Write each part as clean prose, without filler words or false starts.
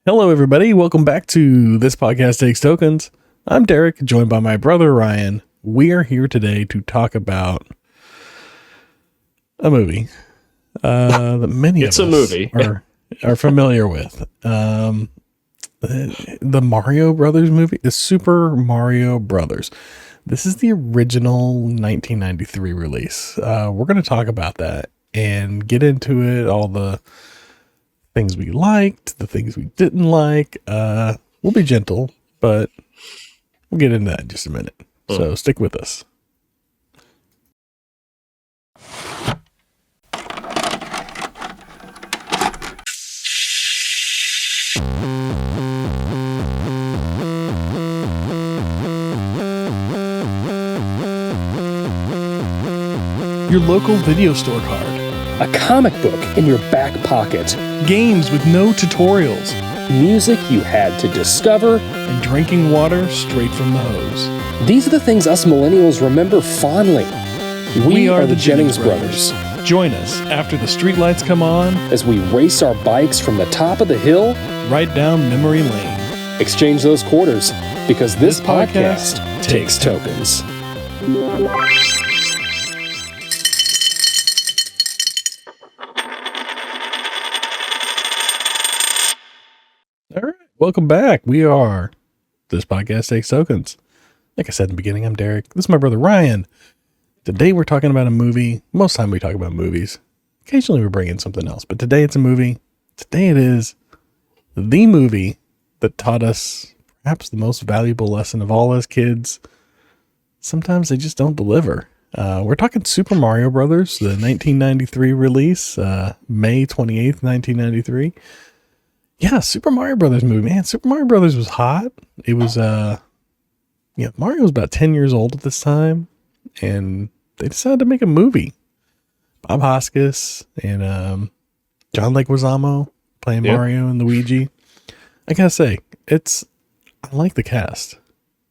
Hello, everybody. Welcome back to This Podcast Takes Tokens. I'm Deric, joined by my brother, Ryan. We are here today to talk about a movie that many of us are familiar with. The Mario Brothers movie, the Super Mario Brothers. This is the original 1993 release. We're going to talk about that and get into it, all the things we liked, the things we didn't like. We'll be gentle, but we'll get into that in just a minute. So stick with us. Your local video store card. A comic book in your back pocket. Games with no tutorials. Music you had to discover. And drinking water straight from the hose. These are the things us millennials remember fondly. We are the Jennings brothers. Join us after the streetlights come on as we race our bikes from the top of the hill right down memory lane. Exchange those quarters because this podcast takes tokens. All right, welcome back. We are This Podcast Takes Tokens. Like I said in the beginning, I'm Deric. This is my brother Ryan. Today we're talking about a movie. Most time we talk about movies. Occasionally we bring in something else, but today it's a movie. Today it is the movie that taught us perhaps the most valuable lesson of all as kids. Sometimes they just don't deliver. We're talking Super Mario Brothers, the 1993 release, May 28th, 1993. Yeah, Super Mario Brothers movie, man. Super Mario Brothers was hot. It was, Mario was about 10 years old at this time, and they decided to make a movie. Bob Hoskins and John Leguizamo playing Mario and Luigi. I gotta say, I like the cast.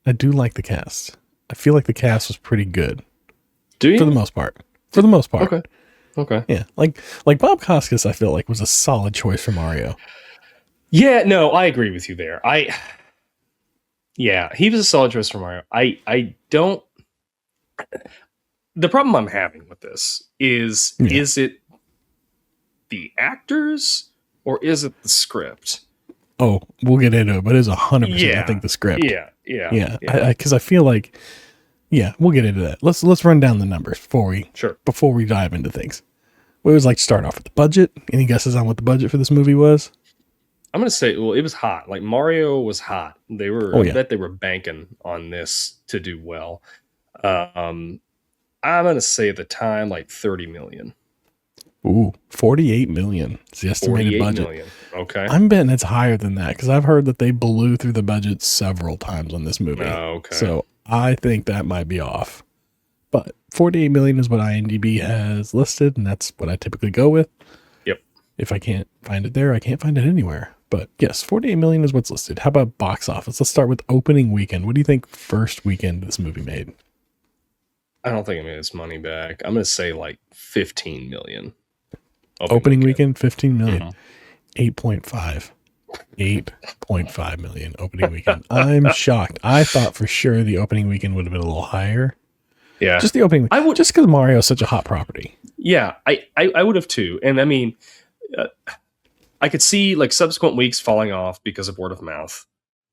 I do like the cast. I feel like the cast was pretty good. Do you? For the most part. For the most part. Okay. Yeah, like Bob Hoskins, I feel like was a solid choice for Mario. Yeah, no, I agree with you there. He was a solid choice for Mario. I don't. The problem I'm having with this is it the actors or is it the script? Oh, we'll get into it, but it's 100%. I think the script. Yeah. Because I feel like, we'll get into that. Let's run down the numbers before we dive into things. We always like to start off with the budget. Any guesses on what the budget for this movie was? I'm gonna say, well, it was hot. Like Mario was hot. They were. I bet they were banking on this to do well. I'm gonna say at the time like 30 million. Ooh, 48 million is the estimated budget. Million. Okay, I'm betting it's higher than that because I've heard that they blew through the budget several times on this movie. Okay, so I think that might be off. But 48 million is what IMDb has listed, and that's what I typically go with. Yep. If I can't find it there, I can't find it anywhere. But yes, 48 million is what's listed. How about box office? Let's start with opening weekend. What do you think first weekend this movie made? I don't think it made its money back. I'm going to say like 15 million. Opening weekend, 15 million. 8.5. 8.5 million opening weekend. I'm shocked. I thought for sure the opening weekend would have been a little higher. Yeah. Just the opening. Just because Mario is such a hot property. Yeah, I would have too. And I mean, I could see like subsequent weeks falling off because of word of mouth.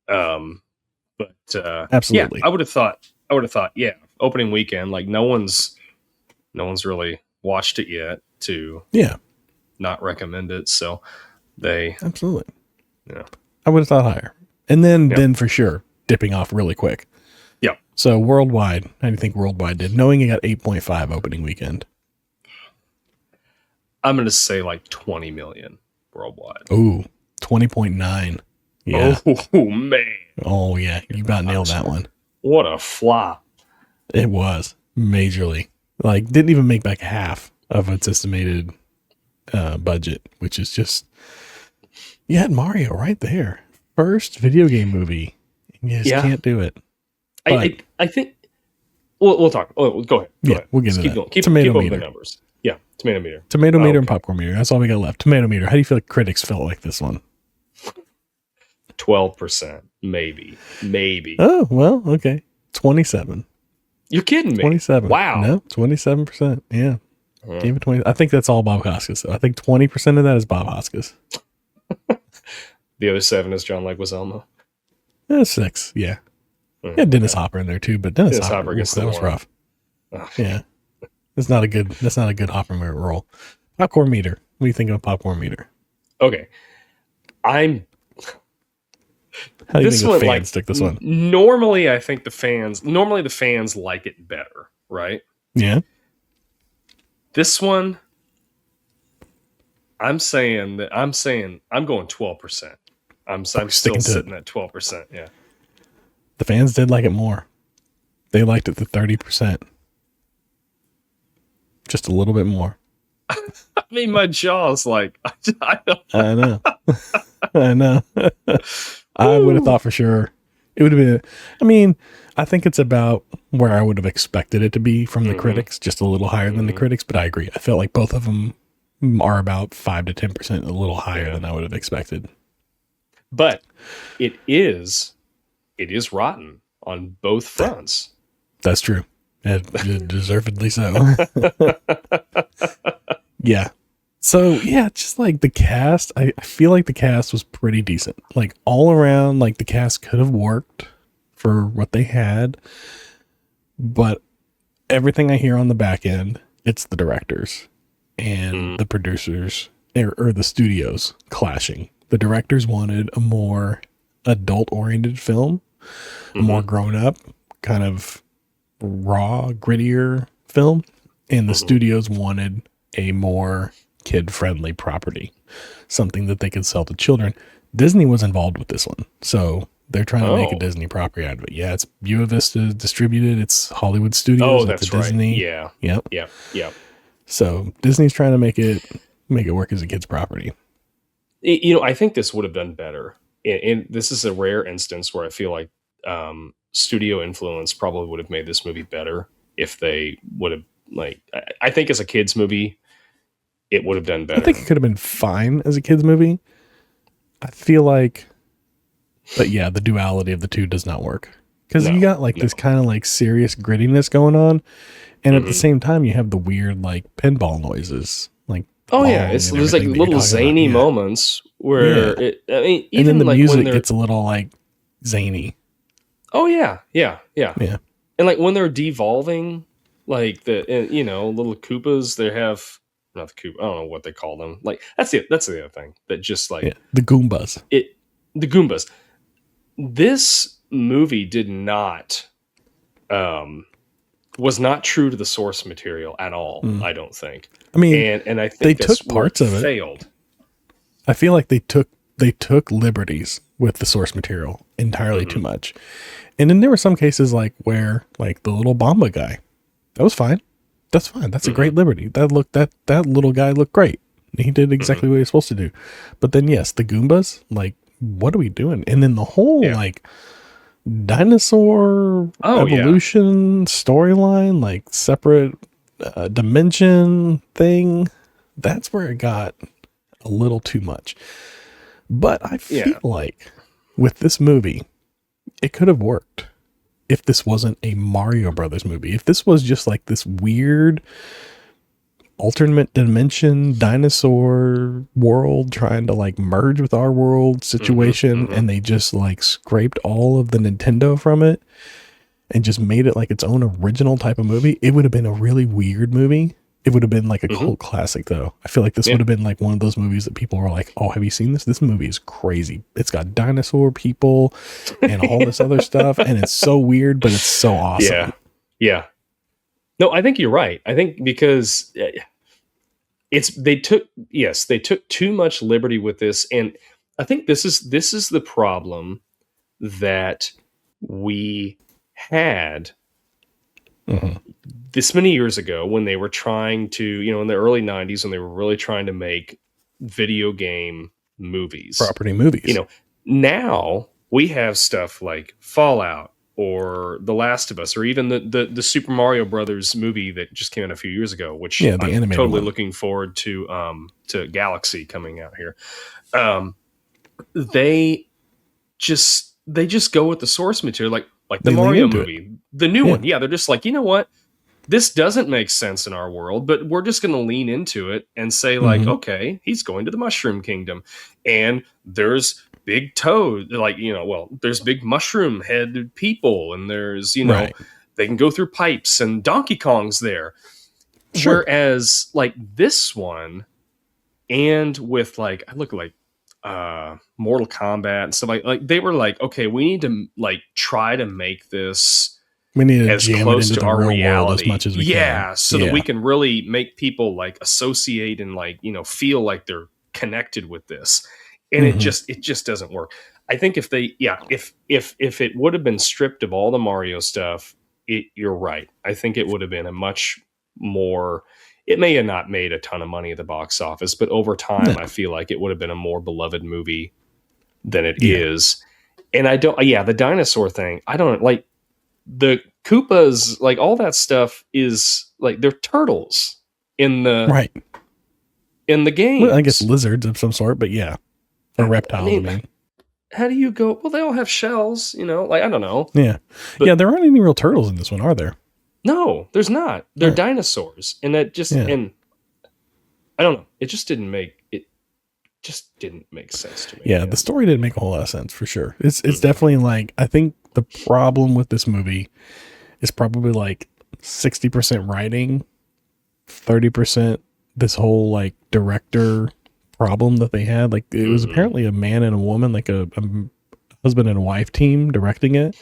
But absolutely, yeah, I would have thought, opening weekend, like no one's really watched it yet to not recommend it. So they absolutely, yeah, I would have thought higher, and then for sure dipping off really quick. Yeah. So worldwide, how do you think worldwide did? Knowing it got 8.5 opening weekend. I'm going to say like 20 million worldwide. Ooh, 20.9. Yeah. Oh, man. Oh, yeah. You about nailed that one. What a flop. It was majorly. Like, didn't even make back half of its estimated budget, which is just, you had Mario right there. First video game movie. You just can't do it. I think we'll talk. Oh, go ahead. Go ahead. We'll get into keep that. going. Keep Tomato up the numbers. Yeah, tomato meter. Tomato meter and popcorn meter. That's all we got left. Tomato meter. How do you feel like critics felt like this one? 12%, maybe. Oh, well, okay. 27. You're kidding me. 27. Wow. No, 27%. Yeah. Gave it 20. I think that's all Bob Hoskins. I think 20% of that is Bob Hoskins. The other 7 is John Leguizamo. 6. Yeah. Yeah, Dennis Hopper in there too, but Dennis Hopper gets that was rough. Oh. Yeah. That's not a good Hopper role. Popcorn meter. What do you think of a popcorn meter? Okay. How do you think the fans took this one? Normally I think the fans like it better, right? Yeah. This one, I'm going 12%. I'm still sitting at 12%. Yeah. The fans did like it more. They liked it to 30%. Just a little bit more. I mean, my jaw's like, I know. I know. I would have thought for sure it would have been. I mean, I think it's about where I would have expected it to be from the critics, just a little higher than the critics. But I agree. I felt like both of them are about 5 to 10%, a little higher than I would have expected. But it is rotten on both fronts. That's true. Deservedly so. Yeah. So, yeah, just like the cast, I feel like the cast was pretty decent. Like all around, like the cast could have worked for what they had. But everything I hear on the back end, it's the directors and the producers or the studios clashing. The directors wanted a more adult-oriented film, a more grown-up, kind of raw, grittier film. And the studios wanted a more kid-friendly property, something that they could sell to children. Disney was involved with this one, so they're trying to make a Disney property out of it. Yeah, it's Buena Vista distributed. It's Hollywood Studios. Oh, that's right. Disney. Yeah. Yep. So Disney's trying to make it work as a kid's property. I think this would have done better. And this is a rare instance where I feel like studio influence probably would have made this movie better if they would have I think as a kid's movie, it would have done better. I think it could have been fine as a kid's movie. I feel like, but yeah, the duality of the two does not work because you got this kind of like serious grittiness going on, and at the same time you have the weird like pinball noises. Like there's like little zany moments where it. I mean, even and then the like music when gets a little like zany. Oh yeah, and like when they're devolving, like the little Koopas, they have. Not the Koopa. I don't know what they call them. Like that's the other thing that just like the Goombas. The Goombas. This movie did not, was not true to the source material at all. I don't think. I mean, and I think they took parts of it. Failed. I feel like they took liberties with the source material entirely too much, and then there were some cases like where like the little Bomba guy, that was fine. That's fine. That's a great liberty. That little guy looked great. He did exactly what he was supposed to do. But then yes, the Goombas, like, what are we doing? And then the whole like dinosaur evolution storyline, like separate dimension thing, that's where it got a little too much. But I feel like with this movie, it could have worked. If this wasn't a Mario Brothers movie, if this was just like this weird alternate dimension dinosaur world trying to like merge with our world situation, and they just like scraped all of the Nintendo from it and just made it like its own original type of movie, it would have been a really weird movie. It would have been like a cult classic though. I feel like this would have been like one of those movies that people were like, oh, have you seen this? This movie is crazy. It's got dinosaur people and all this other stuff. And it's so weird, but it's so awesome. Yeah. No, I think you're right. I think because they took too much liberty with this. And I think this is the problem that we had this many years ago when they were trying to, in the early 90s, when they were really trying to make video game movies, property movies. Now we have stuff like Fallout or The Last of Us, or even the Super Mario Brothers movie that just came out a few years ago, which I'm totally looking forward to Galaxy coming out here. they just go with the source material, like the They lean Mario into movie, the new one. Yeah, they're just like, you know what? This doesn't make sense in our world, but we're just going to lean into it and say, like, okay, he's going to the Mushroom Kingdom, and there's big toad, like, there's big mushroom headed people, and there's, Right. they can go through pipes, and Donkey Kong's there. Sure. Whereas, like, this one, and with, like, I look like Mortal Kombat and stuff, like they were like, okay, we need to, like, try to make this We need to as jam close it into to the our real reality world as much as we can. So that we can really make people, like, associate and, like, feel like they're connected with this. And it just doesn't work. I think if they, if it would have been stripped of all the Mario stuff, you're right. I think it would have been a much more, it may have not made a ton of money at the box office, but over time, I feel like it would have been a more beloved movie than it is. And the dinosaur thing, I don't like the Koopas, like, all that stuff is like, they're turtles in the game. Well, I guess lizards of some sort, but or reptiles. I mean, how do you go? Well, they all have shells, like, I don't know. Yeah, but there aren't any real turtles in this one, are there? No, there's not. They're dinosaurs, and that just and I don't know. It just didn't make sense to me. Yeah, the story didn't make a whole lot of sense, for sure. It's definitely, like, I think the problem with this movie is probably like 60% writing, 30% this whole, like, director problem that they had. Like, it was apparently a man and a woman, like a husband and a wife team directing it,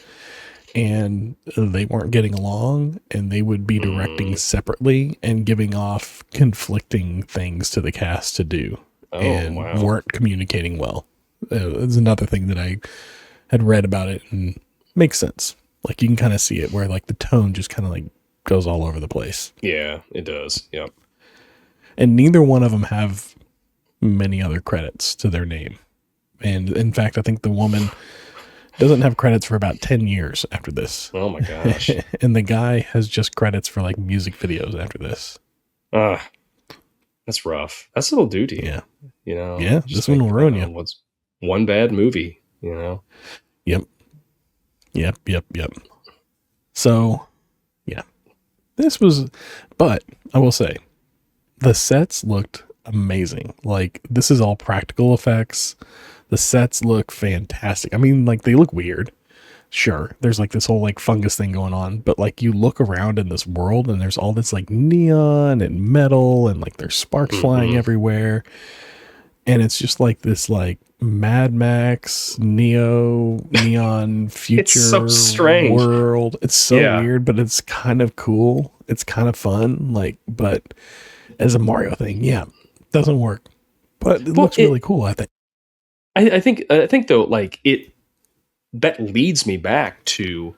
and they weren't getting along, and they would be directing separately and giving off conflicting things to the cast to do. Weren't communicating well. It's another thing that I had read about it, and makes sense. Like, you can kind of see it where, like, the tone just kind of, like, goes all over the place. Yeah, it does. Yep. And neither one of them have many other credits to their name. And in fact, I think the woman doesn't have credits for about 10 years after this. Oh my gosh. And the guy has just credits for, like, music videos after this. That's rough. That's a little duty. Yeah. Yeah, this one will ruin you. What's one bad movie, Yep. So, but I will say, the sets looked amazing. Like, this is all practical effects. The sets look fantastic. I mean, like, they look weird. Sure, there's, like, this whole, like, fungus thing going on, but, like, you look around in this world and there's all this, like, neon and metal, and, like, there's sparks flying everywhere. And it's just like this, like, Mad Max neon future it's so strange world. It's so weird, but it's kind of cool. It's kind of fun. Like, but as a Mario thing, doesn't work. But it looks really cool, I think. I think though, like, that leads me back to,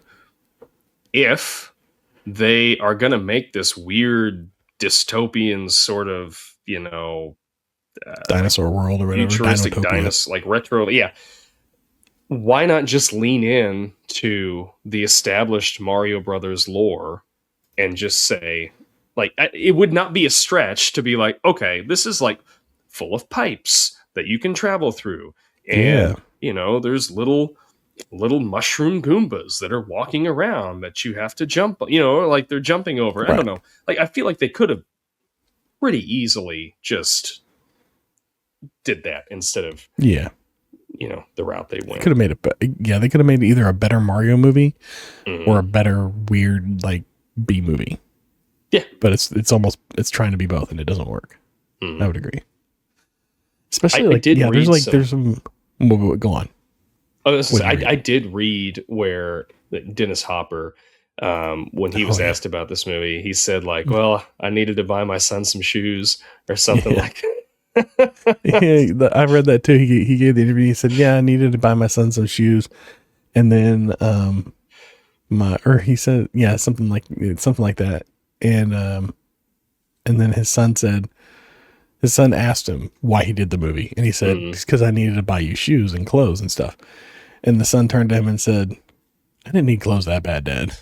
if they are going to make this weird dystopian sort of, dinosaur world or whatever, futuristic dinosaur, like retro. Yeah. Why not just lean in to the established Mario Brothers lore and just say, like, it would not be a stretch to be like, okay, this is, like, full of pipes that you can travel through. And, there's little mushroom Goombas that are walking around that you have to jump, like they're jumping over. Right. I don't know. Like, I feel like they could have pretty easily just did that instead of, the route they went. They could have made they could have made either a better Mario movie or a better weird, like, B movie. Yeah. But it's trying to be both, and it doesn't work. I would agree. Especially, there's some, go on. I did read where Dennis Hopper, when he was asked about this movie, he said, like, well, I needed to buy my son some shoes or something like that. I read that too. He gave the interview. He said, I needed to buy my son some shoes. And then, he said, something like that. And then his son asked him why he did the movie. And he said, it's because I needed to buy you shoes and clothes and stuff. And the son turned to him and said, I didn't need clothes that bad, Dad.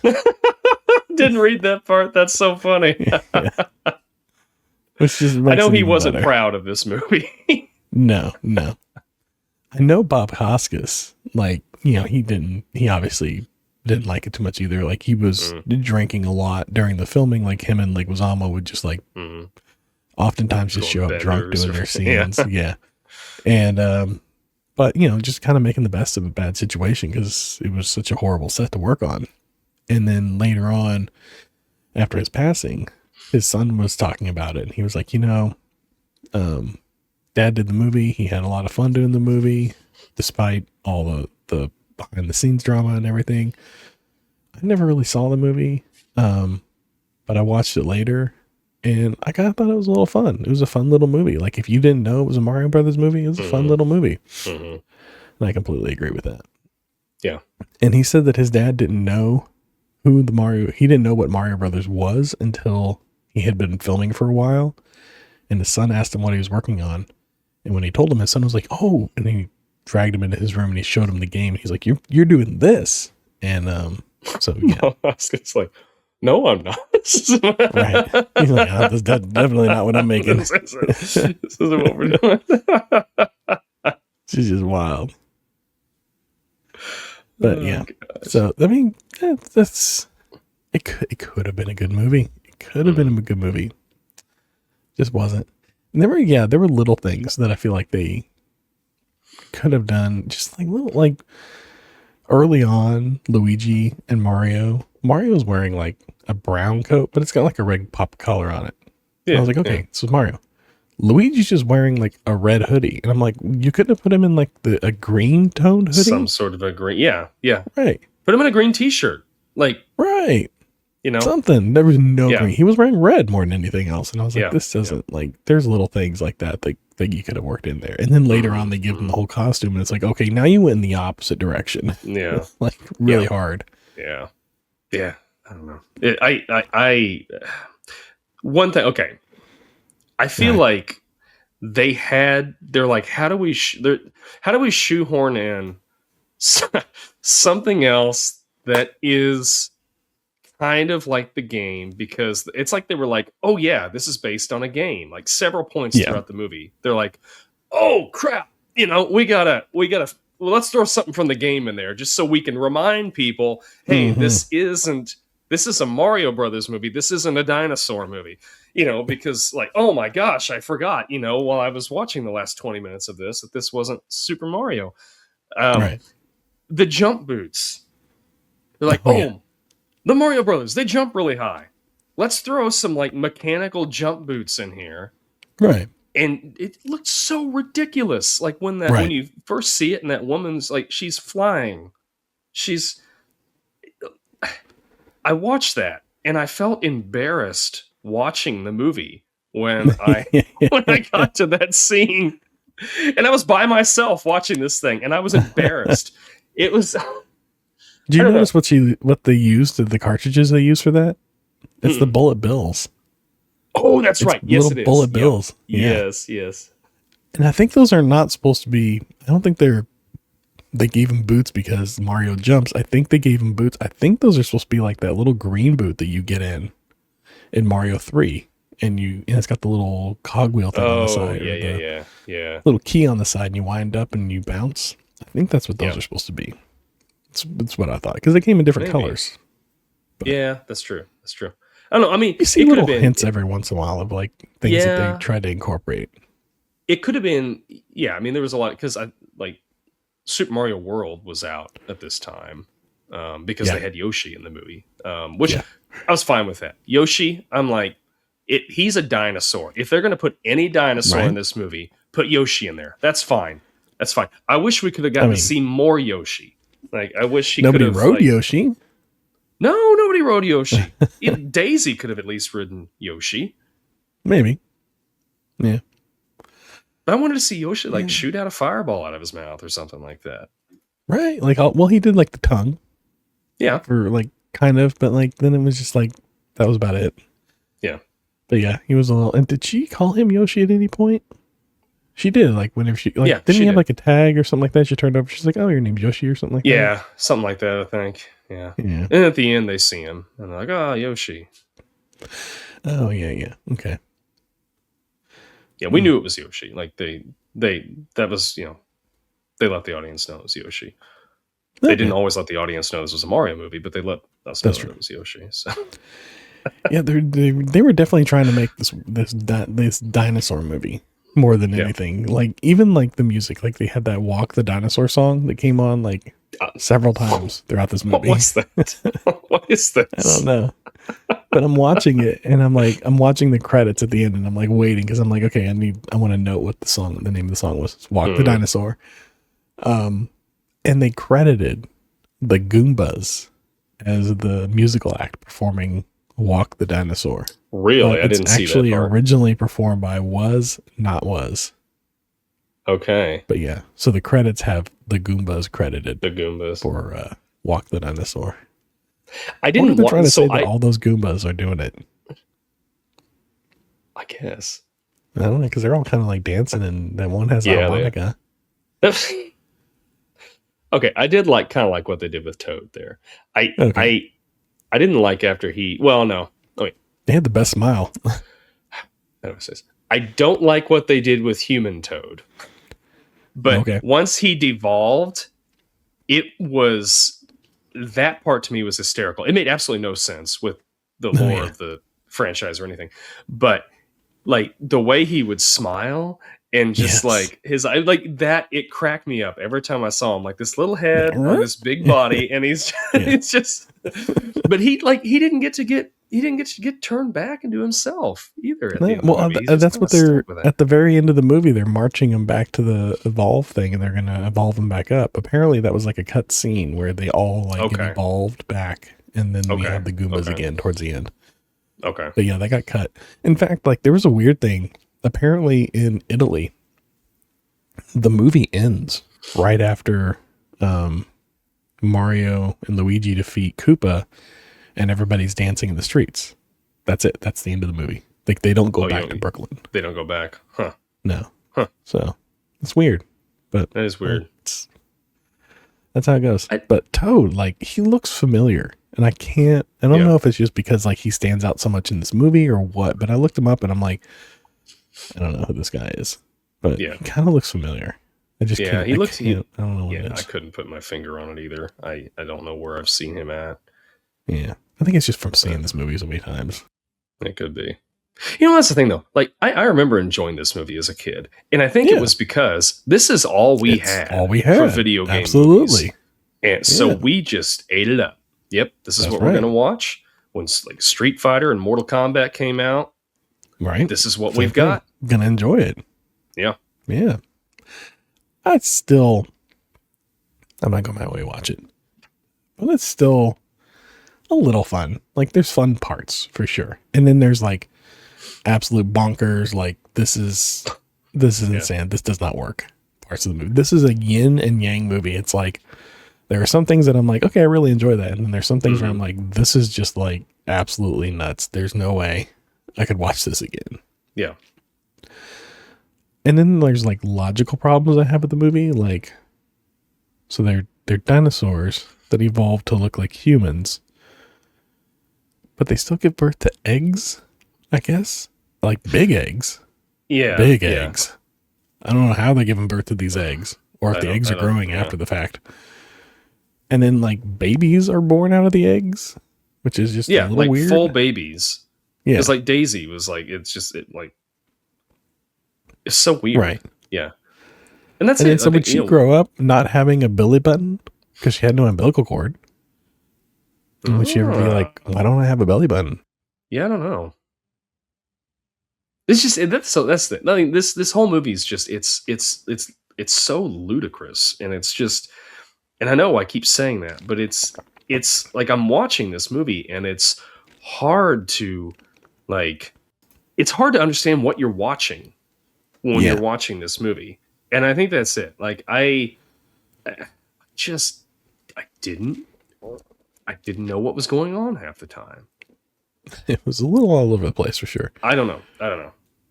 Didn't read that part. That's so funny. Which just I know he wasn't proud of this movie. No. I know Bob Hoskins, like, he obviously didn't like it too much either. Like, he was drinking a lot during the filming. Like, him and Leguizamo would just, like, oftentimes just show up drunk doing their scenes. Yeah. And, but, just kind of making the best of a bad situation because it was such a horrible set to work on. And then later on, after his passing, his son was talking about it. And he was like, Dad did the movie. He had a lot of fun doing the movie, despite all the behind the scenes drama and everything. I never really saw the movie, but I watched it later, and I kind of thought it was a little fun. It was a fun little movie. Like, if you didn't know it was a Mario Brothers movie, it was a fun little movie. And I completely agree with that. Yeah. And he said that his dad didn't know he didn't know what Mario Brothers was until he had been filming for a while. And his son asked him what he was working on. And when he told him, his son was like, "Oh," and he dragged him into his room and he showed him the game. He's like, you're doing this. And, so yeah. It's like, no, I'm not. Right. He's like, that's definitely not what I'm making. This isn't what we're doing. She's just wild. But yeah. Gosh. So, I mean, it could have been a good movie. It could have been a good movie. Just wasn't. And there were little things that I feel like they could have done, just like little, like early on, Luigi and Mario's wearing like a brown coat, but it's got like a red pop collar on it. Yeah, I was like, okay, this is Mario. Luigi's just wearing like a red hoodie. And I'm like, you couldn't have put him in like a green toned hoodie? Some sort of a green. Yeah. Yeah. Right. Put him in a green t-shirt. Like, right. Something. There was no green. He was wearing red more than anything else. And I was like, this doesn't like, there's little things like that you could have worked in there. And then later on they give him the whole costume and it's like, okay, now you went in the opposite direction. Yeah. Like really hard. Yeah. Yeah. I don't know. One thing. Okay. I feel like they're like, how do we shoehorn in something else that is kind of like the game, because it's like they were like, oh yeah, this is based on a game. Like several points throughout the movie, they're like, oh crap, we gotta well, let's throw something from the game in there just so we can remind people, hey, this is a Mario Brothers movie. This isn't a dinosaur movie, because like, oh my gosh, I forgot, while I was watching the last 20 minutes of this, that this wasn't Super Mario. Right. The jump boots. They're like, the Mario Brothers, they jump really high. Let's throw some like mechanical jump boots in here. Right. And it looked so ridiculous. Like when you first see it and that woman's like, she's flying. I watched that and I felt embarrassed watching the movie when I got to that scene. And I was by myself watching this thing and I was embarrassed. It was... Do you notice what they used, the cartridges they used for that? It's the bullet bills. Oh, that's right. Yes, it is. Bullet bills. Yeah. Yeah. Yes. And I think those are not supposed to be, I don't think they gave him boots because Mario jumps. I think they gave him boots. I think those are supposed to be like that little green boot that you get in Mario 3. And it's got the little cogwheel thing on the side. Yeah. Little key on the side and you wind up and you bounce. I think that's what those are supposed to be. That's what I thought, because they came in different colors. But yeah, that's true. I don't know. I mean, you see little hints every once in a while of like things that they tried to incorporate. It could have been, I mean, there was a lot, because Super Mario World was out at this time because they had Yoshi in the movie, which I was fine with that. Yoshi, I'm like, he's a dinosaur. If they're going to put any dinosaur in this movie, put Yoshi in there. That's fine. I wish we could have gotten to see more Yoshi. Like, I wish nobody rode Yoshi. No, nobody rode Yoshi. Daisy could have at least ridden Yoshi. Maybe. Yeah. But I wanted to see Yoshi shoot out a fireball out of his mouth or something like that. Right. Like, he did like the tongue. Yeah. Or like kind of, but like then it was just like that was about it. Yeah. But yeah, he was a little. And did she call him Yoshi at any point? She did, like, whenever she, like, didn't he have, like, a tag or something like that? She turned over, she's like, oh, your name's Yoshi or something like that? Yeah, something like that, I think. Yeah. And at the end, they see him, and they're like, oh, Yoshi. Oh, yeah. Okay. Yeah, we knew it was Yoshi. Like, that was, They let the audience know it was Yoshi. They didn't always let the audience know this was a Mario movie, but they let us know that it was Yoshi. So. Yeah, they were definitely trying to make this dinosaur movie more than anything. Like even like the music, like they had that "Walk the Dinosaur" song that came on like several times throughout this movie. What's that? What is this? I don't know. But I'm watching it and I'm watching the credits at the end and I'm like waiting because I'm like, okay, I want to know what the name of the song was. It's "Walk the Dinosaur." And they credited the Goombas as the musical act performing "Walk the Dinosaur." Really? I didn't see that. It's actually originally performed by Was. Okay. But yeah, so the credits have the Goombas credited. The Goombas for "Walk the Dinosaur." I didn't want to say that all those Goombas are doing it. I guess. I don't know, because they're all kind of like dancing, and that one has a harmonica. Okay, I did kind of like what they did with Toad there. I didn't like after he. Well, no. Oh, wait. They had the best smile. I don't like what they did with Human Toad. But once he devolved, that part to me was hysterical. It made absolutely no sense with the lore of the franchise or anything. But like the way he would smile and just like his eye, like that, it cracked me up every time I saw him. Like this little head on this big body, and he's it's just. But he didn't get to get turned back into himself either. At the end of the movie. That's what they're at the very end of the movie. They're marching him back to the evolve thing, and they're going to evolve him back up. Apparently, that was like a cut scene where they all get evolved back, and then we have the Goombas again towards the end. Okay, but yeah, they got cut. In fact, like there was a weird thing. Apparently, in Italy, the movie ends right after Mario and Luigi defeat Koopa. And everybody's dancing in the streets. That's it. That's the end of the movie. Like they don't go back to Brooklyn. They don't go back. Huh. No. Huh. So it's weird. But that is weird. That's how it goes. But Toad, like he looks familiar. And I don't know if it's just because like he stands out so much in this movie or what, but I looked him up and I'm like, I don't know who this guy is. But he kind of looks familiar. I just can't. He looks. I don't know what it is. I couldn't put my finger on it either. I don't know where I've seen him at. Yeah. I think it's just from seeing this movie so many times. It could be. You know, that's the thing, though. Like, I remember enjoying this movie as a kid. And I think it was because this is all we had for video game movies. And so we just ate it up. Yep, this is what we're going to watch. When like Street Fighter and Mortal Kombat came out, right? This is what we've got. Going to enjoy it. Yeah. Yeah. I'm not going my way to watch it. But it's still a little fun. Like there's fun parts for sure. And then there's like absolute bonkers. Like this is insane. This does not work. Parts of the movie. This is a yin and yang movie. It's like, there are some things that I'm like, okay, I really enjoy that. And then there's some things where I'm like, this is just like absolutely nuts. There's no way I could watch this again. Yeah. And then there's like logical problems I have with the movie. Like, so they're dinosaurs that evolved to look like humans. But they still give birth to eggs, I guess. Like big eggs. Yeah. Big eggs. I don't know how they're giving birth to these eggs. Or if the eggs are growing after the fact. And then like babies are born out of the eggs. Which is just a little like weird. Full babies. Yeah. It's like Daisy was like, it's so weird. Right. Yeah. And that's and then so would she grow up not having a belly button? Because she had no umbilical cord. And would she ever be like, why don't I have a belly button? Yeah, I don't know. It's just this whole movie is just it's so ludicrous, and it's just, and I know I keep saying that, but it's like I'm watching this movie and it's hard to understand what you're watching when you're watching this movie. And I think that's it. Like I didn't know what was going on half the time. It was a little all over the place for sure. I don't know.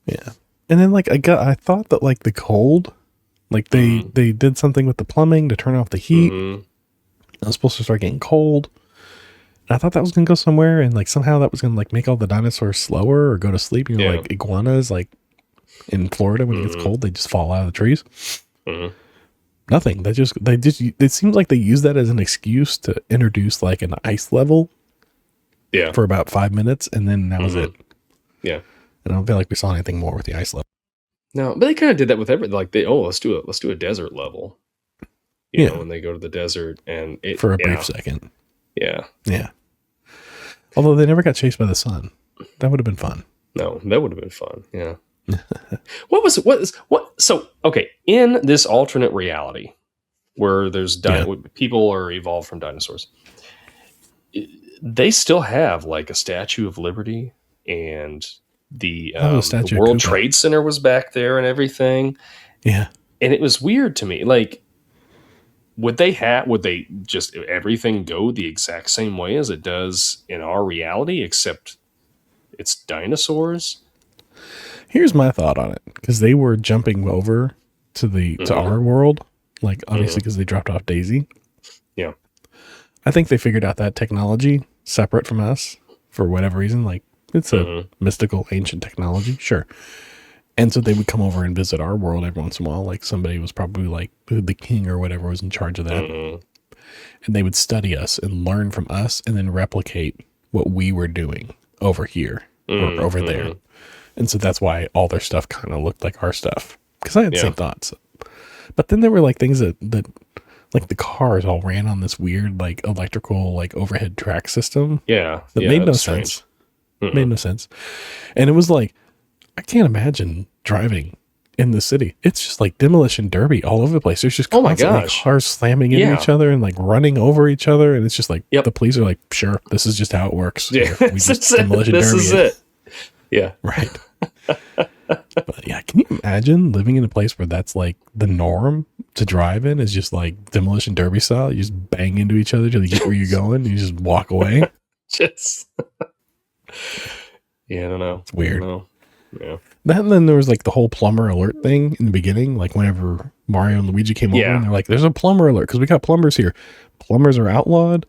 Yeah. And then like I thought that like the cold, like they did something with the plumbing to turn off the heat. I was supposed to start getting cold. And I thought that was going to go somewhere, and like somehow that was going to like make all the dinosaurs slower or go to sleep. You know, like iguanas, like in Florida when it gets cold, they just fall out of the trees. Nothing. It seems like they use that as an excuse to introduce like an ice level. Yeah. For about 5 minutes, and then that was it. Yeah. And I don't feel like we saw anything more with the ice level. No, but they kind of did that with everything. Like let's do a desert level. You know, when they go to the desert and for a brief second. Yeah. Yeah. Although they never got chased by the sun. That would have been fun. No, that would have been fun. Yeah. So, okay, in this alternate reality where there's people are evolved from dinosaurs, they still have like a Statue of Liberty, and the World Trade Center was back there and everything. Yeah. And it was weird to me. Like, would they just everything go the exact same way as it does in our reality, except it's dinosaurs? Here's my thought on it, because they were jumping over to our world, like obviously because they dropped off Daisy. Yeah. I think they figured out that technology separate from us for whatever reason. Like, it's a mystical ancient technology. Sure. And so they would come over and visit our world every once in a while. Like, somebody was probably like the king or whatever was in charge of that. And they would study us and learn from us and then replicate what we were doing over here or over there. And so that's why all their stuff kind of looked like our stuff. Because I had the same thoughts. But then there were like things that like the cars all ran on this weird like electrical like overhead track system. Yeah. That made no sense. Made no sense. And it was like, I can't imagine driving in the city. It's just like demolition derby all over the place. There's just constantly cars slamming into each other and like running over each other. And it's just like the police are like, sure, this is just how it works. Yeah. We just demolition this derby is it. Yeah. Right. But yeah, can you imagine living in a place where that's like the norm to drive in is just like demolition derby style? You just bang into each other till you get where you're going and you just walk away. Yeah, I don't know. It's weird. Yeah. And then there was like the whole plumber alert thing in the beginning, like whenever Mario and Luigi came over and they're like, there's a plumber alert because we got plumbers here. Plumbers are outlawed.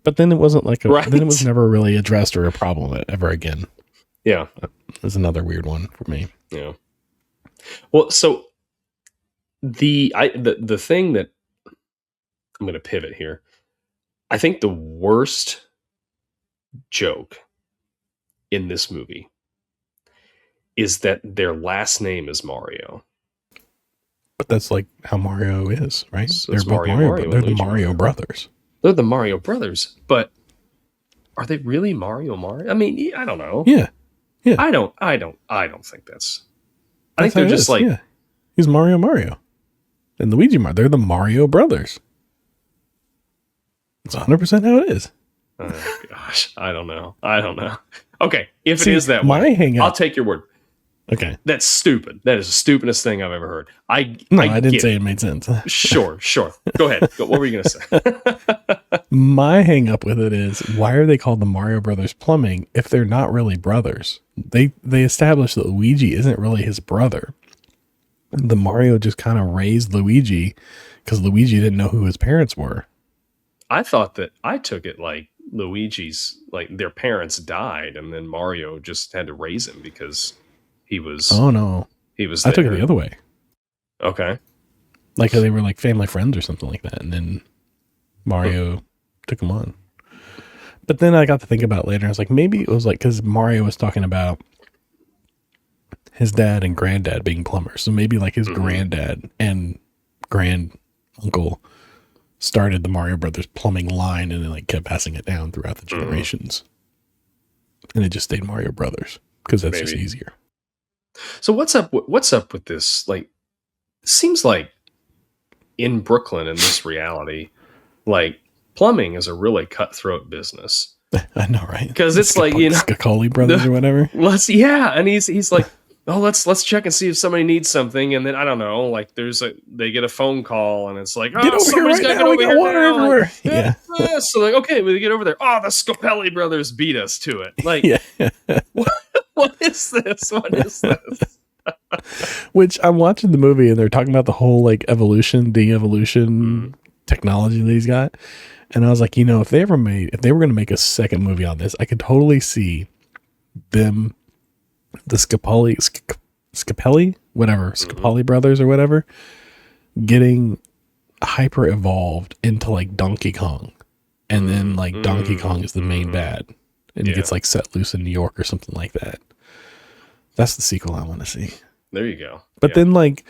But then it wasn't like then it was never really addressed or a problem ever again. Yeah. That's another weird one for me. Yeah. Well, so the thing that I'm going to pivot here. I think the worst joke in this movie is that their last name is Mario. But that's like how Mario is, right? So they're both Mario, they're the Mario brothers. They're the Mario brothers, but are they really Mario? I mean, I don't know. Yeah. I don't think that's. I think they're just like he's Mario, and Luigi Mario. They're the Mario brothers. It's 100% how it is. Oh gosh, I don't know. Okay, if it is that way, I'll take your word. Okay, that's stupid. That is the stupidest thing I've ever heard. I didn't say it made sense. Sure. Go ahead. What were you going to say? My hang up with it is, why are they called the Mario Brothers Plumbing if they're not really brothers? They established that Luigi isn't really his brother. The Mario just kind of raised Luigi because Luigi didn't know who his parents were. I took it like Luigi's, like their parents died and then Mario just had to raise him because he was. Oh no. He was. I took it the other way. Okay. Like they were like family friends or something like that. And then Mario took him on. But then I got to think about it later. I was like, maybe it was like, because Mario was talking about his dad and granddad being plumbers. So maybe like his granddad and grand uncle started the Mario Brothers plumbing line and then like kept passing it down throughout the generations. And it just stayed Mario Brothers because that's just easier. So what's up with this? Like, it seems like in Brooklyn, in this reality, like plumbing is a really cutthroat business. I know, right? Because it's like, you know, Scicoli brothers or whatever. And he's like, oh, let's check and see if somebody needs something, and then I don't know, like they get a phone call and it's like, oh, get over somebody's here right got now. We got water everywhere. Like, so like, okay, we get over there. Oh, the Scopelli brothers beat us to it. Like, what is this? What is this? Which I'm watching the movie and they're talking about the whole like evolution, de-evolution technology that he's got. And I was like, you know, if they were going to make a second movie on this, I could totally see them, the Scopelli brothers or whatever, getting hyper evolved into like Donkey Kong, and then like Donkey Kong is the main bad, and he gets like set loose in New York or something like that. That's the sequel I want to see. There you go. But then like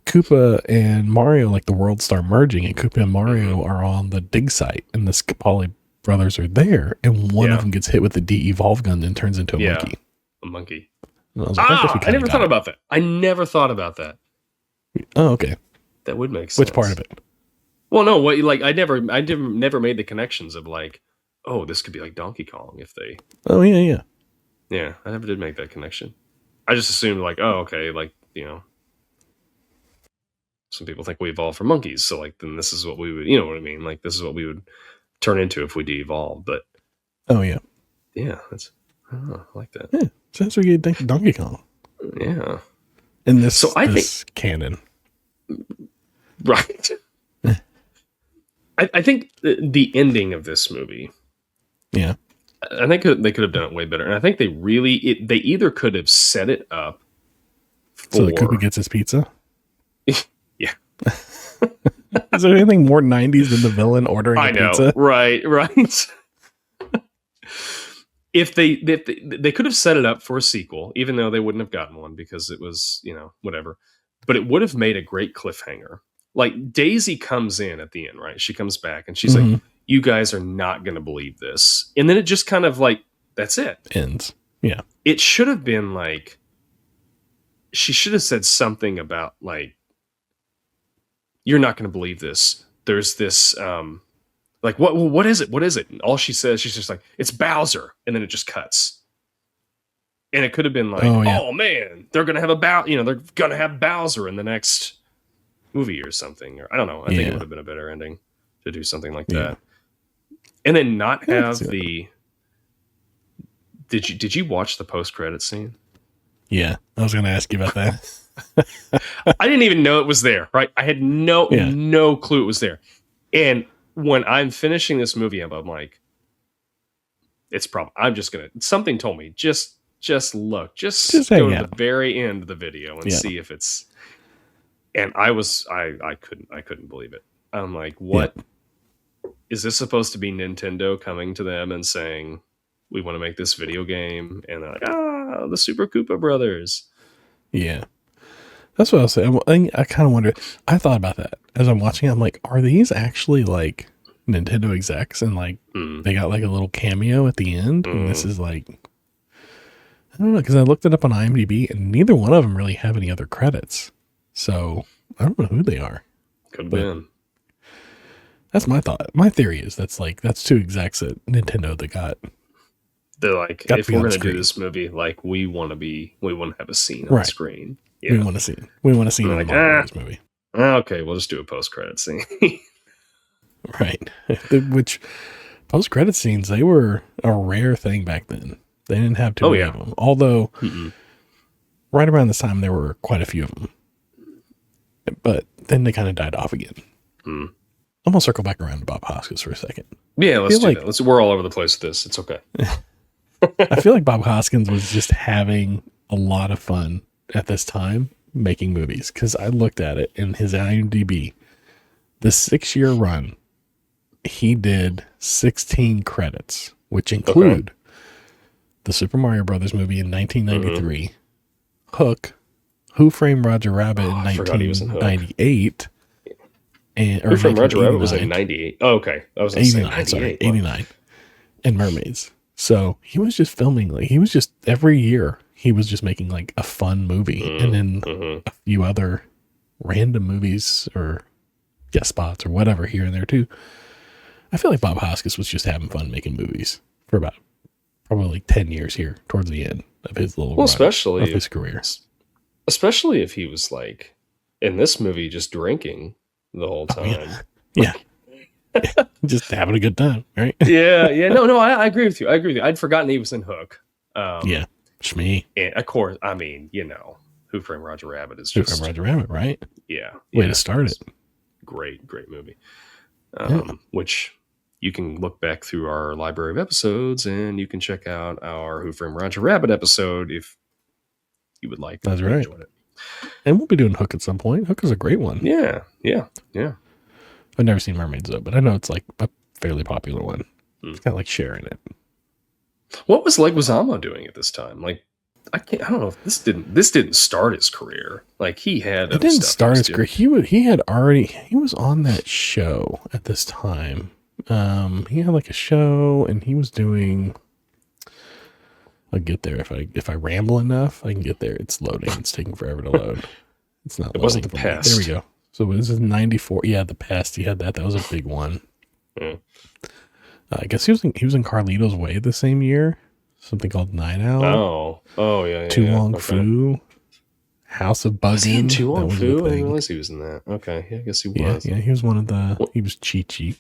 Koopa and Mario, like the worlds start merging, and Koopa and Mario are on the dig site, and the Scapoli brothers are there, and one of them gets hit with the de-evolve gun and turns into a monkey. A monkey. And I was like, I never thought about that. I never thought about that. Oh, okay. That would make sense. Which part of it? Well, no, what like I never made the connections of like, oh, this could be like Donkey Kong if they. Oh yeah. Yeah, I never did make that connection. I just assumed like, oh, okay, like some people think we evolved from monkeys, so like then this is what we would, you know what I mean? Like this is what we would turn into if we de-evolved. But oh yeah, that's I like that. Yeah, so that's where you get Donkey Kong. Yeah, in this think canon, right? I think the ending of this movie. Yeah. I think they could have done it way better. And I think they either could have set it up so that Koopa gets his pizza. Yeah. Is there anything more 90s than the villain ordering a pizza? Right. If they could have set it up for a sequel, even though they wouldn't have gotten one because it was, whatever. But it would have made a great cliffhanger. Like Daisy comes in at the end, right? She comes back and she's like, you guys are not going to believe this. And then it just kind of like, that's it. Ends. Yeah. It should have been like, she should have said something about like, you're not going to believe this. There's this, like, what is it? What is it? And all she says, she's just like, it's Bowser. And then it just cuts. And it could have been like, oh man, they're going to have they're going to have Bowser in the next movie or something. Or I don't know. I think it would have been a better ending to do something like that. And then not have the. Did you watch the post-credit scene? Yeah, I was going to ask you about that. I didn't even know it was there. Right, I had no clue it was there. And when I'm finishing this movie up, I'm like, it's probably. I'm just gonna. Something told me just look, just go to the very end of the video and see if it's. And I couldn't believe it. I'm like, what? Yeah. Is this supposed to be Nintendo coming to them and saying, we want to make this video game? And they're like, the Super Koopa Brothers. Yeah. That's what I was saying. I kind of wonder. I thought about that as I'm watching it. I'm like, are these actually like Nintendo execs? And like, they got like a little cameo at the end. And this is like, I don't know. Because I looked it up on IMDb and neither one of them really have any other credits. So I don't know who they are. Could have been. That's my thought. My theory is that's two execs at Nintendo that got. They're like, if we're going to do this movie, like we want to have a scene on screen. Yeah. We want to see. We want to see like, this movie. Okay, we'll just do a post-credit scene. Right. Which post-credit scenes, they were a rare thing back then. They didn't have too many of them. Although, right around this time, there were quite a few of them. But then they kind of died off again. I'm going to circle back around to Bob Hoskins for a second. Yeah, let's do that. We're all over the place with this. It's okay. I feel like Bob Hoskins was just having a lot of fun at this time making movies. Because I looked at it in his IMDb. The 6-year run, he did 16 credits, which include the Super Mario Brothers movie in 1993, Hook, Who Framed Roger Rabbit in 1998, and Who Framed Roger Rabbit was in 98. Oh, okay, that was 89. Sorry, 89, and Mermaids. So he was just filming every year he was just making like a fun movie, and then a few other random movies or guest spots or whatever here and there too. I feel like Bob Hoskins was just having fun making movies for about probably like 10 years here towards the end of his little run especially of his career. Especially if he was like in this movie just drinking the whole time. Yeah. Just having a good time, right? Yeah. No, I agree with you. I'd forgotten he was in Hook. Yeah. Shmee. And of course, I mean, Who Framed Roger Rabbit is just... Who Framed Roger Rabbit, right? Yeah. Way to start it. Great movie. Which you can look back through our library of episodes and you can check out our Who Framed Roger Rabbit episode if you would like. That's right. And we'll be doing Hook at some point. Hook is a great one. Yeah. I've never seen Mermaids though, but I know it's like a fairly popular one. It's got like Cher in it. What was Leguizamo doing at this time? Like, I don't know if this didn't start his career. Like, he had. It didn't start his career. He was on that show at this time. He had like a show, and he was doing. I'll get there if I ramble enough. I can get there. It's loading. It's taking forever to load. It's not. It wasn't The Pest. There we go. So this is 94. Yeah, The Pest. He had that. That was a big one. I guess he was in Carlito's Way the same year. Something called Night Owl. Oh yeah. Tuong Fu. House of Bugging. Was he in Tuong Fu? I didn't realize he was in that. Okay, yeah, I guess he was. Yeah, he was one of the. He was Chi-Chi